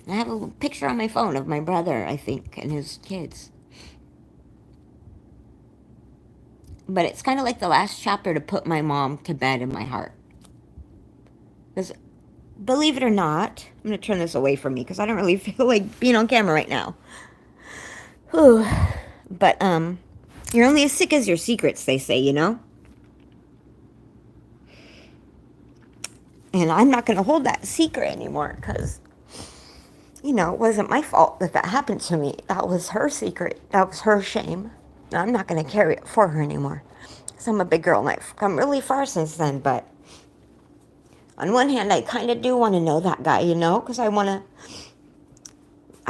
S1: And I have a picture on my phone of my brother, I think, and his kids. But it's kind of like the last chapter to put my mom to bed in my heart. Because believe it or not, I'm going to turn this away from me because I don't really feel like being on camera right now. Whew. But, you're only as sick as your secrets, they say, you know? And I'm not going to hold that secret anymore because, you know, it wasn't my fault that that happened to me. That was her secret. That was her shame. And I'm not going to carry it for her anymore. Because I'm a big girl and I've come really far since then. But on one hand, I kind of do want to know that guy, you know? Because I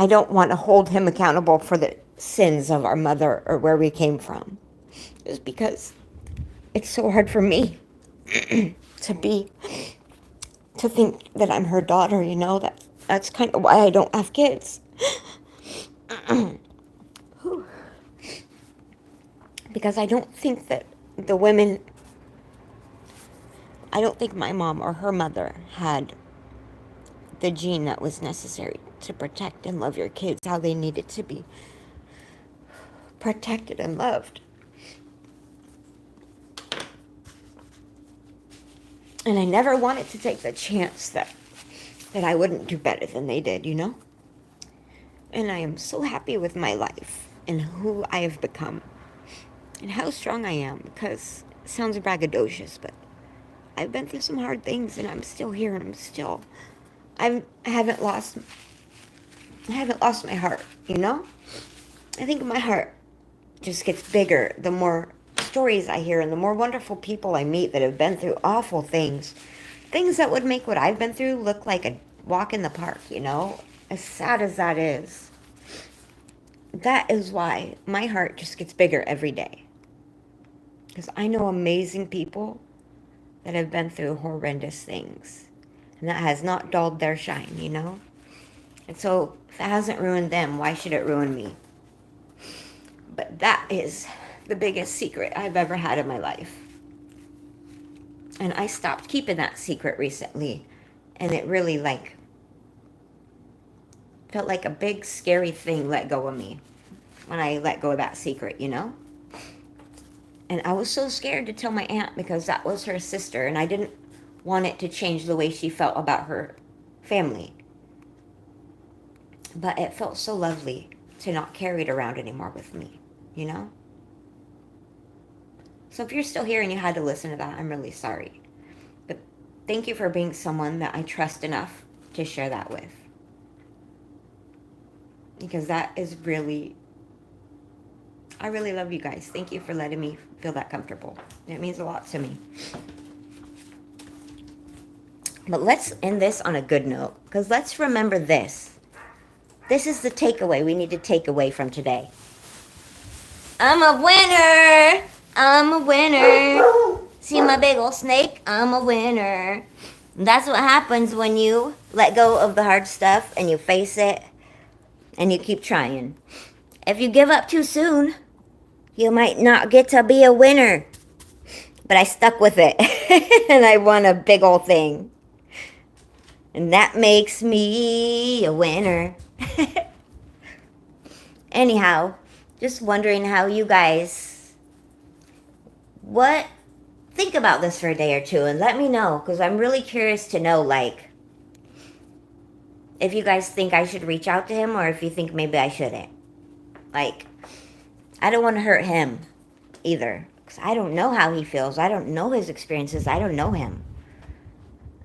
S1: don't want to hold him accountable for the sins of our mother or where we came from. Just because it's so hard for me to think that I'm her daughter, you know? That's kind of why I don't have kids. Because I don't think that the women, I don't think my mom or her mother had the gene that was necessary to protect and love your kids how they needed to be protected and loved. And I never wanted to take the chance that I wouldn't do better than they did, you know? And I am so happy with my life and who I have become and how strong I am, because it sounds braggadocious, but I've been through some hard things and I'm still here and I haven't lost my heart, you know? I think my heart just gets bigger the more stories I hear and the more wonderful people I meet that have been through awful things. Things that would make what I've been through look like a walk in the park, you know? As sad as that is. That is why my heart just gets bigger every day. Because I know amazing people that have been through horrendous things. And that has not dulled their shine, you know? And so, if it hasn't ruined them, why should it ruin me? But that is the biggest secret I've ever had in my life. And I stopped keeping that secret recently. And it really, felt like a big, scary thing let go of me when I let go of that secret, you know? And I was so scared to tell my aunt because that was her sister, and I didn't want it to change the way she felt about her family. But it felt so lovely to not carry it around anymore with me, you know? So if you're still here and you had to listen to that, I'm really sorry. But thank you for being someone that I trust enough to share that with. Because that is really, I really love you guys. Thank you for letting me feel that comfortable. It means a lot to me. But let's end this on a good note, because let's remember this. This is the takeaway we need to take away from today. I'm a winner. I'm a winner. See my big old snake? I'm a winner. And that's what happens when you let go of the hard stuff and you face it and you keep trying. If you give up too soon, you might not get to be a winner. But I stuck with it and I won a big old thing. And that makes me a winner. Anyhow, just wondering how you guys think about this for a day or two and let me know, because I'm really curious to know, if you guys think I should reach out to him or if you think maybe I shouldn't. I don't want to hurt him either, because I don't know how he feels. I don't know his experiences. I don't know him.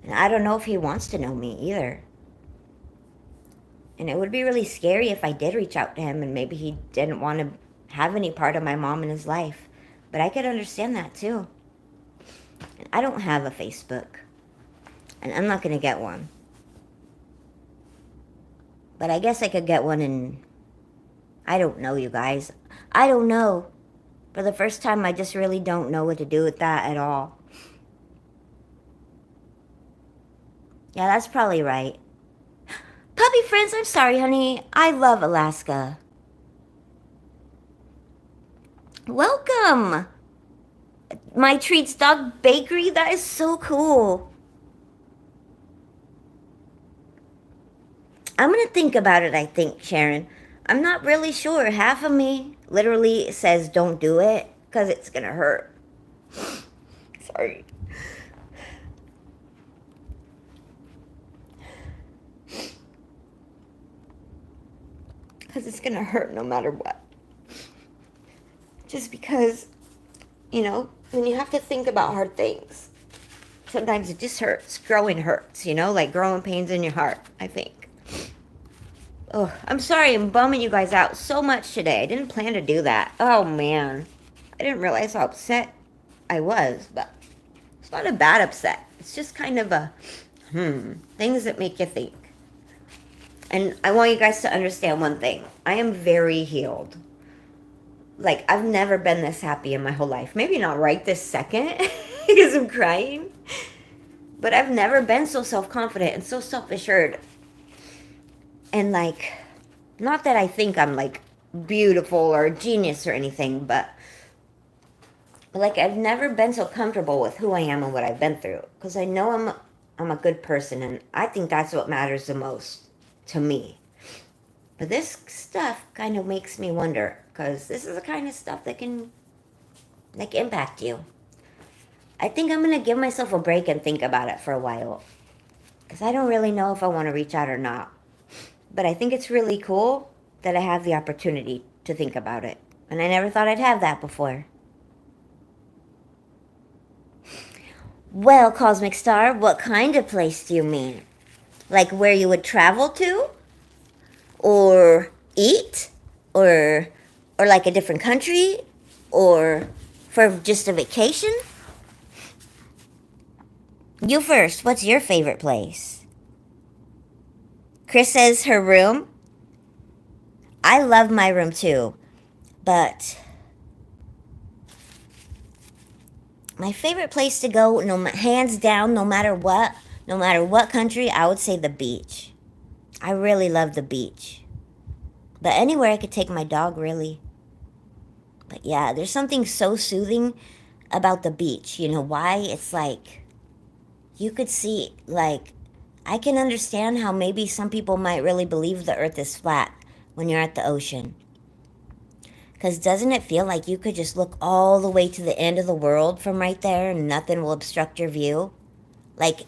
S1: And I don't know if he wants to know me either. And it would be really scary if I did reach out to him and maybe he didn't want to have any part of my mom in his life. But I could understand that too. And I don't have a Facebook. And I'm not going to get one. But I guess I could get one in... I don't know, you guys. I don't know. For the first time, I just really don't know what to do with that at all. Yeah, that's probably right. Puppy friends, I'm sorry, honey. I love Alaska. Welcome! My Treats Dog Bakery? That is so cool. I'm gonna think about it, I think, Sharon. I'm not really sure. Half of me literally says don't do it because it's gonna hurt. Sorry. because it's going to hurt no matter what. Just because, when you have to think about hard things, sometimes it just hurts. Growing hurts, like growing pains in your heart, I think. Oh, I'm sorry I'm bumming you guys out so much today. I didn't plan to do that. Oh, man. I didn't realize how upset I was, but it's not a bad upset. It's just kind of a, things that make you think. And I want you guys to understand one thing. I am very healed. Like, I've never been this happy in my whole life. Maybe not right this second because I'm crying. But I've never been so self-confident and so self-assured. And, like, not that I think I'm, like, beautiful or a genius or anything, but like, I've never been so comfortable with who I am and what I've been through. Because I know I'm a good person, and I think that's what matters the most to me. But this stuff kind of makes me wonder, because this is the kind of stuff that can, like, impact you. I think I'm going to give myself a break and think about it for a while. Because I don't really know if I want to reach out or not. But I think it's really cool that I have the opportunity to think about it. And I never thought I'd have that before. Well, Cosmic Star, what kind of place do you mean? Like where you would travel to? Or eat? Or like a different country? Or for just a vacation? You first, what's your favorite place? Chris says her room. I love my room too, but my favorite place to go, hands down, no matter what country, I would say the beach. I really love the beach. But anywhere I could take my dog, really. But yeah, there's something so soothing about the beach. You know why? It's like, you could see, like, I can understand how maybe some people might really believe the earth is flat when you're at the ocean. Because doesn't it feel like you could just look all the way to the end of the world from right there and nothing will obstruct your view? Like,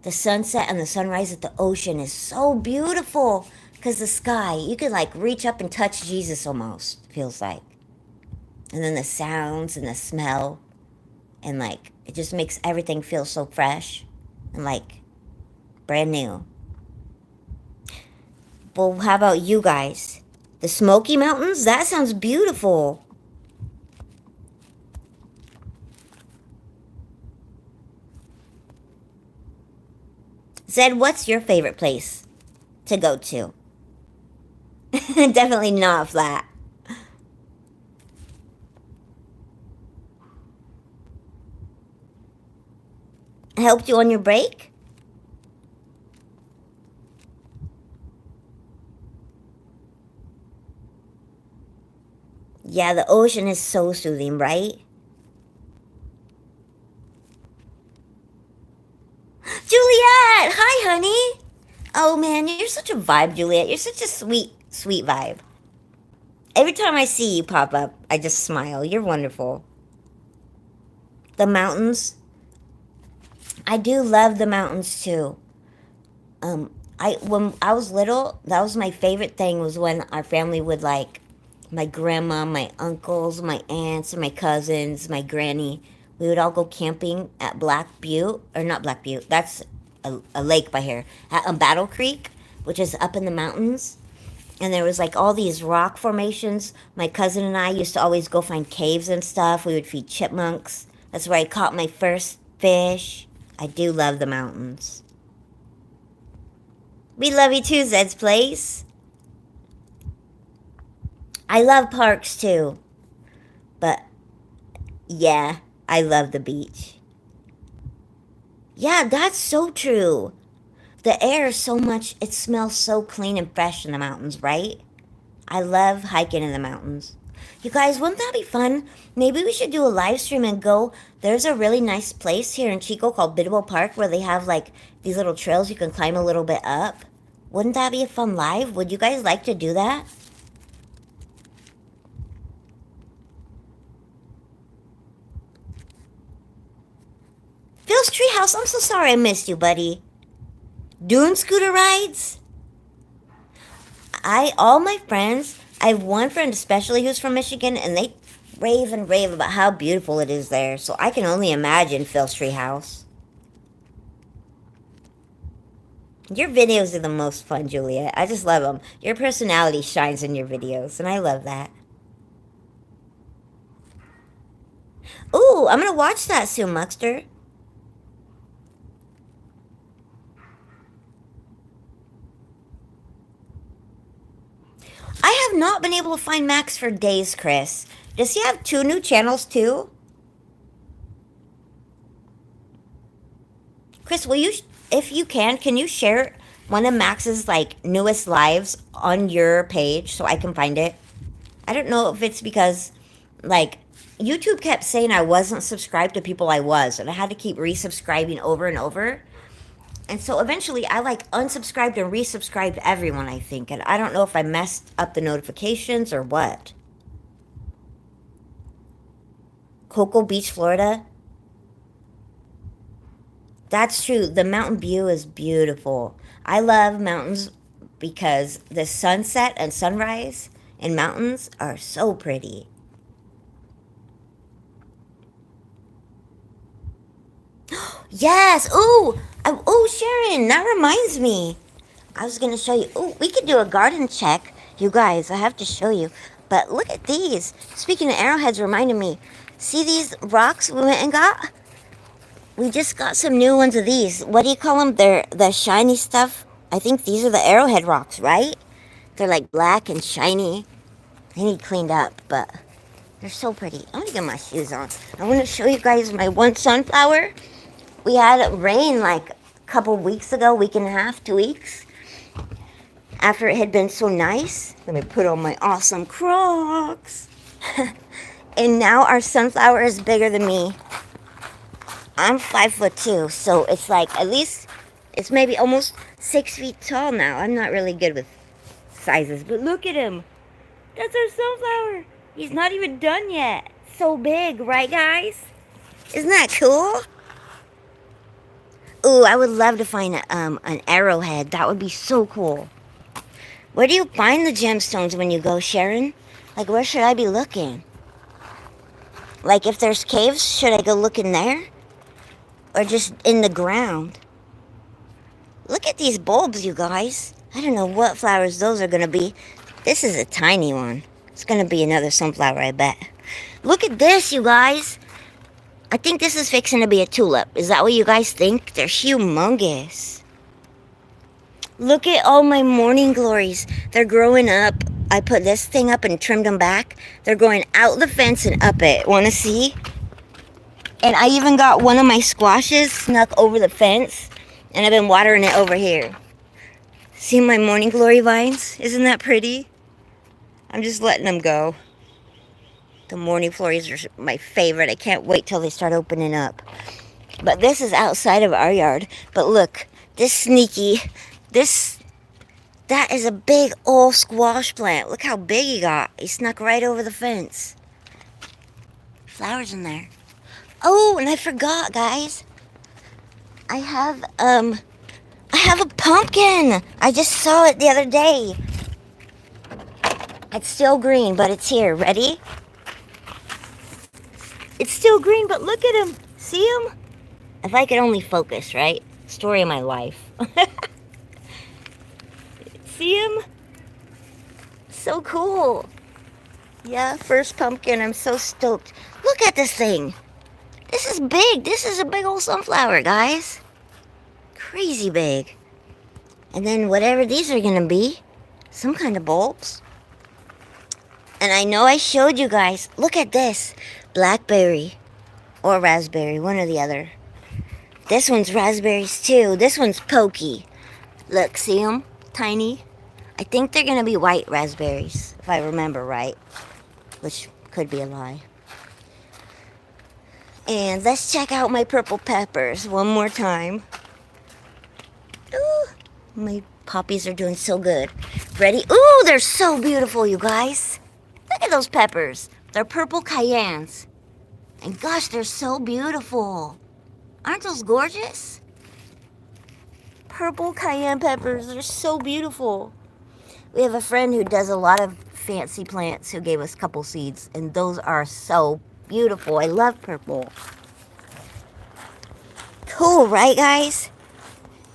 S1: the sunset and the sunrise at the ocean is so beautiful. Because the sky, you could like reach up and touch Jesus almost, feels like. And then the sounds and the smell. And like, it just makes everything feel so fresh. And like, brand new. Well, how about you guys? The Smoky Mountains? That sounds beautiful. Zed, what's your favorite place to go to? Definitely not flat. Helped you on your break? Yeah, the ocean is so soothing, right? Juliet! Hi, honey! Oh, man, you're such a vibe, Juliet. You're such a sweet, sweet vibe. Every time I see you pop up, I just smile. You're wonderful. The mountains. I do love the mountains, too. When I was little, that was my favorite thing, was when our family would, like, my grandma, my uncles, my aunts, my cousins, my granny, we would all go camping at Black Butte, or not Black Butte, that's a lake by here, at Battle Creek, which is up in the mountains. And there was like all these rock formations. My cousin and I used to always go find caves and stuff. We would feed chipmunks. That's where I caught my first fish. I do love the mountains. We love you too, Zed's Place. I love parks too. But yeah, I love the beach. Yeah, that's so true. The air is so much, it smells so clean and fresh in the mountains, right? I love hiking in the mountains. You guys, wouldn't that be fun? Maybe we should do a live stream and go. There's a really nice place here in Chico called Bidwell Park where they have like these little trails you can climb a little bit up. Wouldn't that be a fun live? Would you guys like to do that? Phil's Treehouse, I'm so sorry I missed you, buddy. Doing scooter rides? All my friends, I have one friend especially who's from Michigan, and they rave and rave about how beautiful it is there. So I can only imagine Phil's tree house. Your videos are the most fun, Julia. I just love them. Your personality shines in your videos, and I love that. Ooh, I'm gonna watch that soon, Muckster. I have not been able to find Max for days, Chris. Does he have 2 new channels too? Chris, will you, if you can you share one of Max's like newest lives on your page so I can find it? I don't know if it's because like YouTube kept saying I wasn't subscribed to people I was, and I had to keep resubscribing over and over. And so eventually I like unsubscribed and resubscribed everyone, I think. And I don't know if I messed up the notifications or what. Cocoa Beach, Florida. That's true. The mountain view is beautiful. I love mountains because the sunset and sunrise in mountains are so pretty. Yes. Ooh. Oh, Sharon, that reminds me. I was going to show you. Ooh, we could do a garden check. You guys, I have to show you. But look at these. Speaking of arrowheads, reminded me. See these rocks we went and got? We just got some new ones of these. What do you call them? They're the shiny stuff. I think these are the arrowhead rocks, right? They're like black and shiny. They need cleaned up, but they're so pretty. I'm gonna get my shoes on. I want to show you guys my one sunflower. We had rain like a couple weeks ago, week and a half, 2 weeks. After it had been so nice. Let me put on my awesome Crocs. And now our sunflower is bigger than me. I'm 5'2", so it's like at least it's maybe almost 6 feet tall now. I'm not really good with sizes, but look at him. That's our sunflower. He's not even done yet. So big, right, guys? Isn't that cool? Ooh, I would love to find an arrowhead. That would be so cool. Where do you find the gemstones when you go, Sharon? Like, where should I be looking? Like, if there's caves, should I go look in there? Or just in the ground? Look at these bulbs, you guys. I don't know what flowers those are going to be. This is a tiny one. It's going to be another sunflower, I bet. Look at this, you guys. I think this is fixing to be a tulip. Is that what you guys think? They're humongous. Look at all my morning glories. They're growing up. I put this thing up and trimmed them back. They're going out the fence and up it. Want to see? And I even got one of my squashes snuck over the fence. And I've been watering it over here. See my morning glory vines? Isn't that pretty? I'm just letting them go. The morning glories are my favorite. I can't wait till they start opening up. But this is outside of our yard. But look, that is a big old squash plant. Look how big he got. He snuck right over the fence. Flowers in there. Oh, and I forgot, guys. I have a pumpkin. I just saw it the other day. It's still green, but it's here. Ready? It's still green, but look at him. See him? If I could only focus, right? Story of my life. See him? So cool. Yeah, first pumpkin. I'm so stoked. Look at this thing. This is big. This is a big old sunflower, guys. Crazy big. And then whatever these are going to be, some kind of bulbs. And I know I showed you guys. Look at this. Blackberry or raspberry, one or the other. This one's raspberries too. This one's pokey. Look, see them? Tiny. I think they're going to be white raspberries, if I remember right. Which could be a lie. And let's check out my purple peppers one more time. Ooh, my poppies are doing so good. Ready? Ooh, they're so beautiful, you guys. Look at those peppers. They're purple cayennes. And gosh, they're so beautiful. Aren't those gorgeous? Purple cayenne peppers, they're so beautiful. We have a friend who does a lot of fancy plants who gave us a couple seeds, and those are so beautiful. I love purple. Cool, right, guys?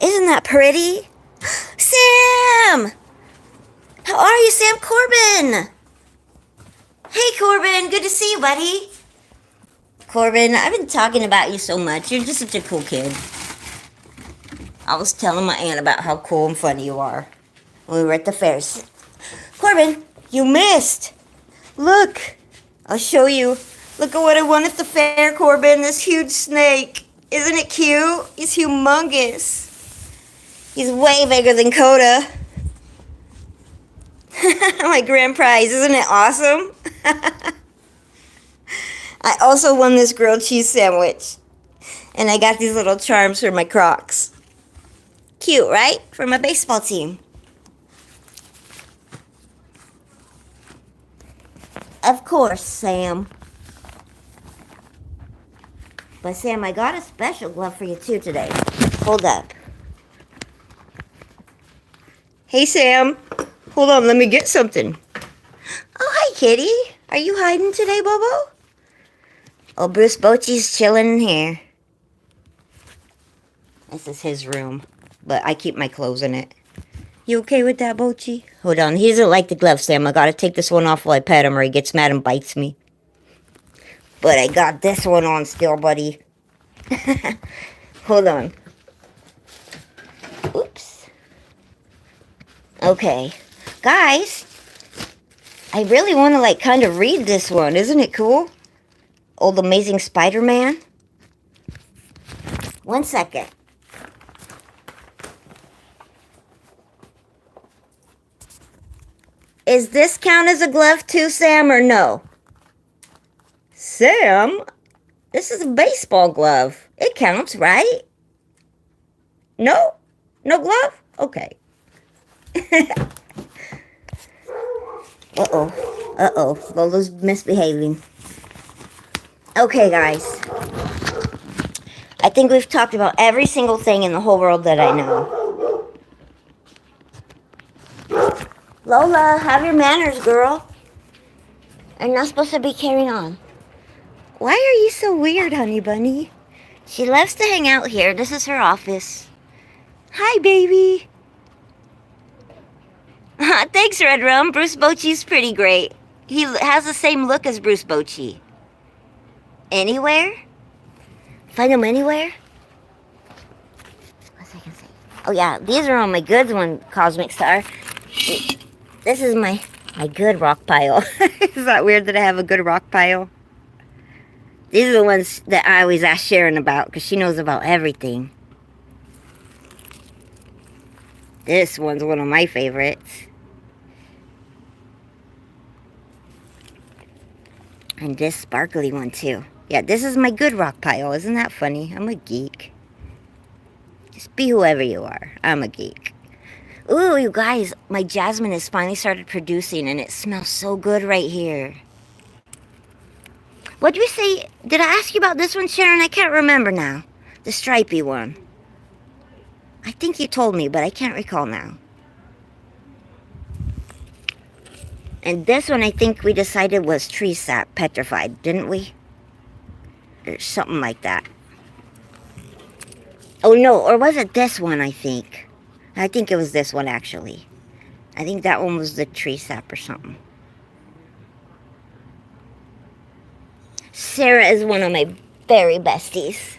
S1: Isn't that pretty? Sam! How are you, Sam Corbin? Hey, Corbin. Good to see you, buddy. Corbin, I've been talking about you so much. You're just such a cool kid. I was telling my aunt about how cool and funny you are when we were at the fairs. Corbin, you missed. Look, I'll show you. Look at what I won at the fair, Corbin. This huge snake. Isn't it cute? He's humongous. He's way bigger than Coda. My grand prize. Isn't it awesome? I also won this grilled cheese sandwich. And I got these little charms for my Crocs. Cute, right? For my baseball team. Of course, Sam. But Sam, I got a special glove for you too today. Hold up. Hey, Sam. Hold on, let me get something. Oh, hi, kitty. Are you hiding today, Bobo? Oh, Bruce Bochy's chilling in here. This is his room, but I keep my clothes in it. You okay with that, Bochy? Hold on, he doesn't like the glove, Sam. I gotta take this one off while I pet him or he gets mad and bites me. But I got this one on still, buddy. Hold on. Oops. Okay. Guys, I really want to, like, kind of read this one. Isn't it cool? Old Amazing Spider-Man. 1 second. Is this count as a glove too, Sam, or no? Sam, this is a baseball glove. It counts, right? No? No glove? Okay. Uh-oh. Uh-oh. Lola's misbehaving. Okay, guys. I think we've talked about every single thing in the whole world that I know. Lola, have your manners, girl. You're not supposed to be carrying on. Why are you so weird, honey bunny? She loves to hang out here. This is her office. Hi, baby. Thanks, Red Rum. Bruce Bochy's pretty great. He has the same look as Bruce Bochy. Anywhere? Find him anywhere? What's I gonna say? Oh yeah, these are all my goods one, Cosmic Star. This is my good rock pile. Is that weird that I have a good rock pile? These are the ones that I always ask Sharon about because she knows about everything. This one's one of my favorites. And this sparkly one too. Yeah, this is my good rock pile. Isn't that funny? I'm a geek. Just be whoever you are. I'm a geek. Ooh, you guys, my jasmine has finally started producing and it smells so good right here. What'd you say? Did I ask you about this one, Sharon? I can't remember now. The stripy one. I think you told me, but I can't recall now. And this one I think we decided was tree sap petrified, didn't we? Or something like that. Oh no, or was it this one, I think? I think it was this one actually. I think that one was the tree sap or something. Sarah is one of my very besties.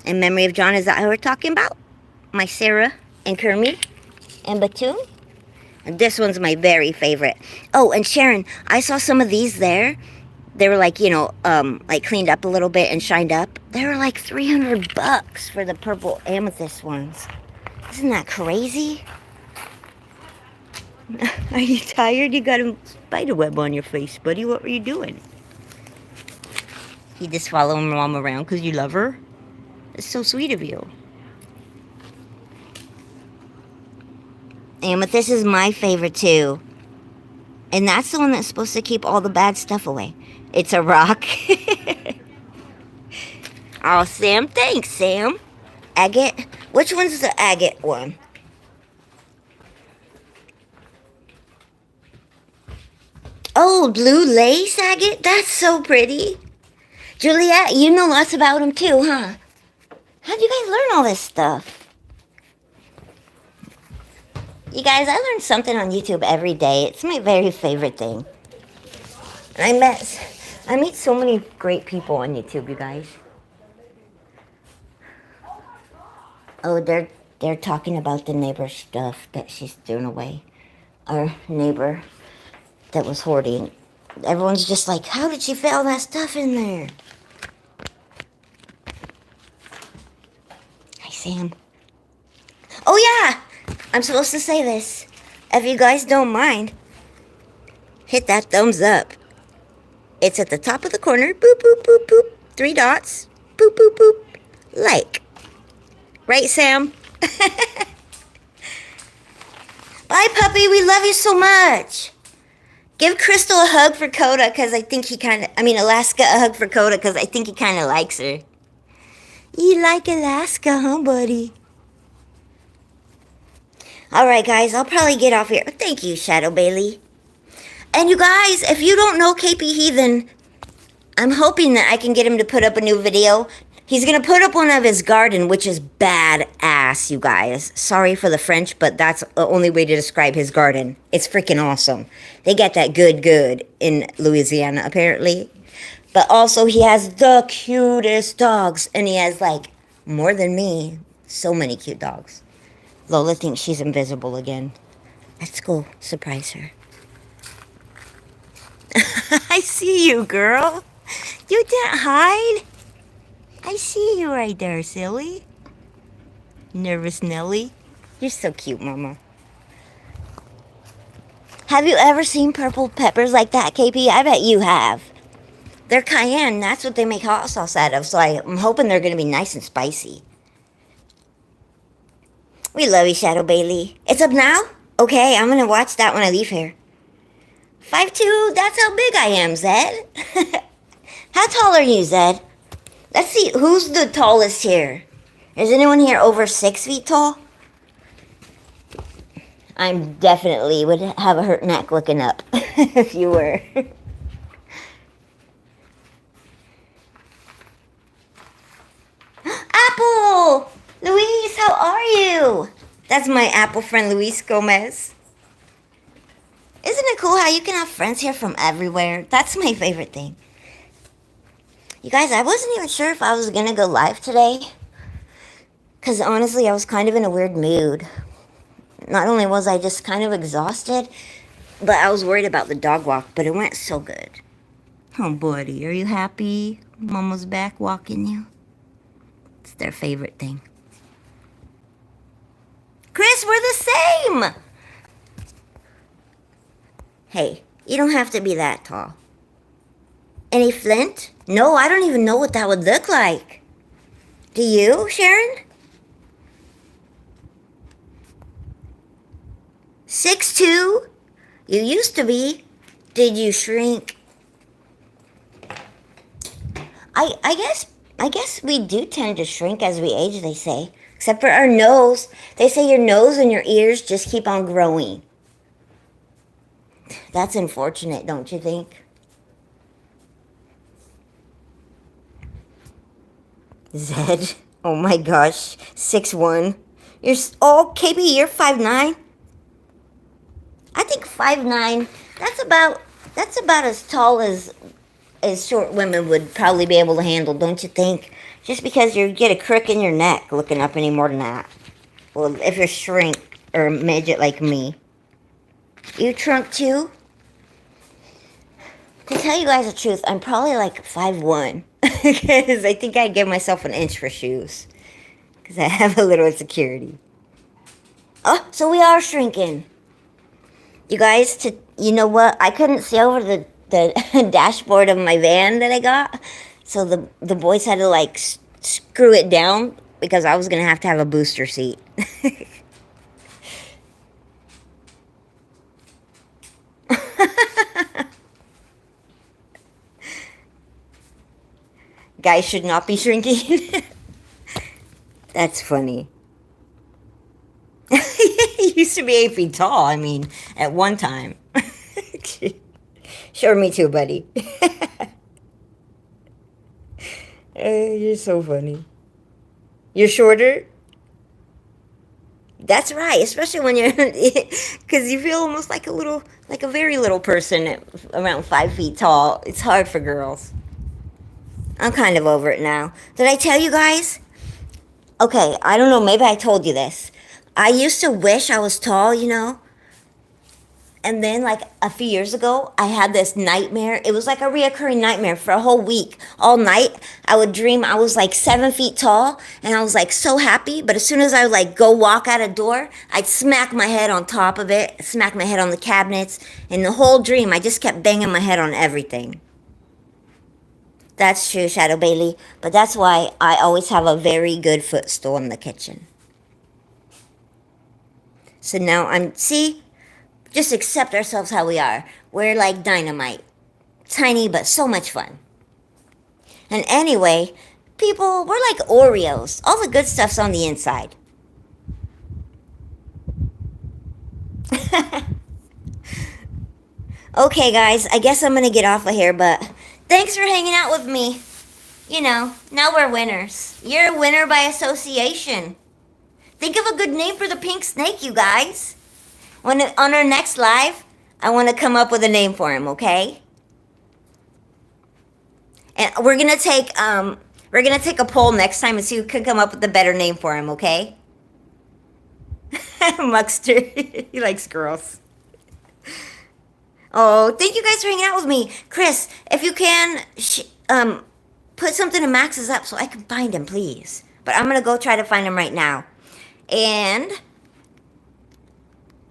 S1: In memory of John, is that who we're talking about? My Sarah and Kermie and Batoon. And this one's my very favorite. Oh, and Sharon, I saw some of these there. They were like, you know, like cleaned up a little bit and shined up. They were like $300 for the purple amethyst ones. Isn't that crazy? Are you tired? You got a spider web on your face, buddy. What were you doing? You just follow mom around because you love her? It's so sweet of you. Amethyst is my favorite too. And that's the one that's supposed to keep all the bad stuff away. It's a rock. Oh, Sam. Thanks, Sam. Agate. Which one's the agate one? Oh, blue lace agate? That's so pretty. Juliet, you know lots about them too, huh? How'd you guys learn all this stuff? You guys, I learn something on YouTube every day. It's my very favorite thing. And I meet so many great people on YouTube, you guys. Oh, they're talking about the neighbor stuff that she's doing away. Our neighbor that was hoarding. Everyone's just like, how did she fit all that stuff in there? Hi, Sam. Oh, yeah! I'm supposed to say this. If you guys don't mind, hit that thumbs up. It's at the top of the corner. Boop, boop, boop, boop. 3 dots. Boop, boop, boop. Like. Right, Sam? Bye, puppy. We love you so much. Give Crystal a hug for Coda, because I think Alaska a hug for Coda, because I think he kind of likes her. You like Alaska, huh, buddy? Alright, guys, I'll probably get off here. Thank you, Shadow Bailey. And you guys, if you don't know KP Heathen, I'm hoping that I can get him to put up a new video. He's going to put up one of his garden, which is badass, you guys. Sorry for the French, but that's the only way to describe his garden. It's freaking awesome. They get that good in Louisiana, apparently. But also, he has the cutest dogs. And he has, like, more than me. So many cute dogs. Lola thinks she's invisible again. Let's go surprise her. I see you, girl. You didn't hide. I see you right there, silly. Nervous Nelly. You're so cute, Mama. Have you ever seen purple peppers like that, KP? I bet you have. They're cayenne. That's what they make hot sauce out of. So I'm hoping they're going to be nice and spicy. We love you, Shadow Bailey. It's up now? Okay, I'm going to watch that when I leave here. 5'2", that's how big I am, Zed. How tall are you, Zed? Let's see, who's the tallest here? Is anyone here over 6 feet tall? I'm definitely would have a hurt neck looking up if you were. Apple! Luis, how are you? That's my Apple friend, Luis Gomez. Isn't it cool how you can have friends here from everywhere? That's my favorite thing. You guys, I wasn't even sure if I was going to go live today. Because honestly, I was kind of in a weird mood. Not only was I just kind of exhausted, but I was worried about the dog walk, but it went so good. Oh, buddy, are you happy Mama's back walking you? It's their favorite thing. Chris, we're the same! Hey, you don't have to be that tall. Any flint? No, I don't even know what that would look like. Do you, Sharon? 6'2"? You used to be. Did you shrink? I guess we do tend to shrink as we age, they say. Except for our nose. They say your nose and your ears just keep on growing. That's unfortunate, don't you think? Zed, oh my gosh, 6'1". KP, you're 5'9". I think 5'9". That's about as tall as short women would probably be able to handle, don't you think? Just because you get a crook in your neck looking up any more than that. Well, if you're shrink or a midget like me. You shrunk too? To tell you guys the truth, I'm probably like 5'1". Because I think I'd give myself an inch for shoes. Because I have a little insecurity. Oh, so we are shrinking. You guys, you know what? I couldn't see over the dashboard of my van that I got. So the boys had to like screw it down because I was going to have a booster seat. Guys should not be shrinking. That's funny. He used to be 8 feet tall, I mean, at one time. Sure, me too, buddy. You're so funny. You're shorter? That's right, especially when you're, because you feel almost like a little, like a very little person at around 5 feet tall. It's hard for girls. I'm kind of over it now. Did I tell you guys? Okay, I don't know, maybe I told you this. I used to wish I was tall, you know? And then, like a few years ago, I had this nightmare. It was like a reoccurring nightmare for a whole week. All night, I would dream I was like 7 feet tall, and I was like so happy. But as soon as I would like go walk out a door, I'd smack my head on top of it, smack my head on the cabinets, and the whole dream, I just kept banging my head on everything. That's true, Shadow Bailey. But that's why I always have a very good footstool in the kitchen. So now see, just accept ourselves how we are. We're like dynamite. Tiny, but so much fun. And anyway, people, we're like Oreos. All the good stuff's on the inside. Okay, guys, I guess I'm gonna get off of here, but thanks for hanging out with me. You know, now we're winners. You're a winner by association. Think of a good name for the pink snake, you guys. On our next live, I want to come up with a name for him, okay? And we're gonna take a poll next time and see who can come up with a better name for him, okay? Muckster, he likes girls. Oh, thank you guys for hanging out with me, Chris. If you can, put something in Max's up so I can find him, please. But I'm gonna go try to find him right now, and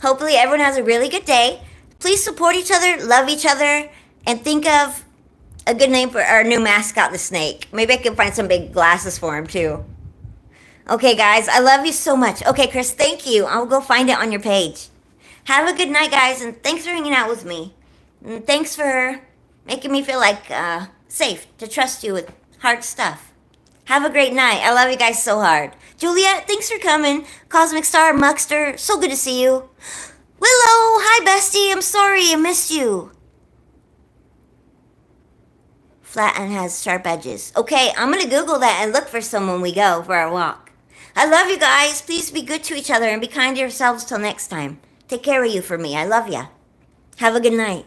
S1: hopefully everyone has a really good day. Please support each other, love each other, and think of a good name for our new mascot, the snake. Maybe I can find some big glasses for him, too. Okay, guys, I love you so much. Okay, Chris, thank you. I'll go find it on your page. Have a good night, guys, and thanks for hanging out with me. And thanks for making me feel like safe to trust you with hard stuff. Have a great night. I love you guys so hard. Juliet, thanks for coming. Cosmic Star, Muckster, so good to see you. Willow, hi bestie, I'm sorry I missed you. Flat and has sharp edges. Okay, I'm gonna Google that and look for some when we go for our walk. I love you guys. Please be good to each other and be kind to yourselves till next time. Take care of you for me. I love ya. Have a good night.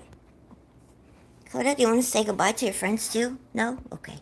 S1: Coda, do you want to say goodbye to your friends too? No? Okay.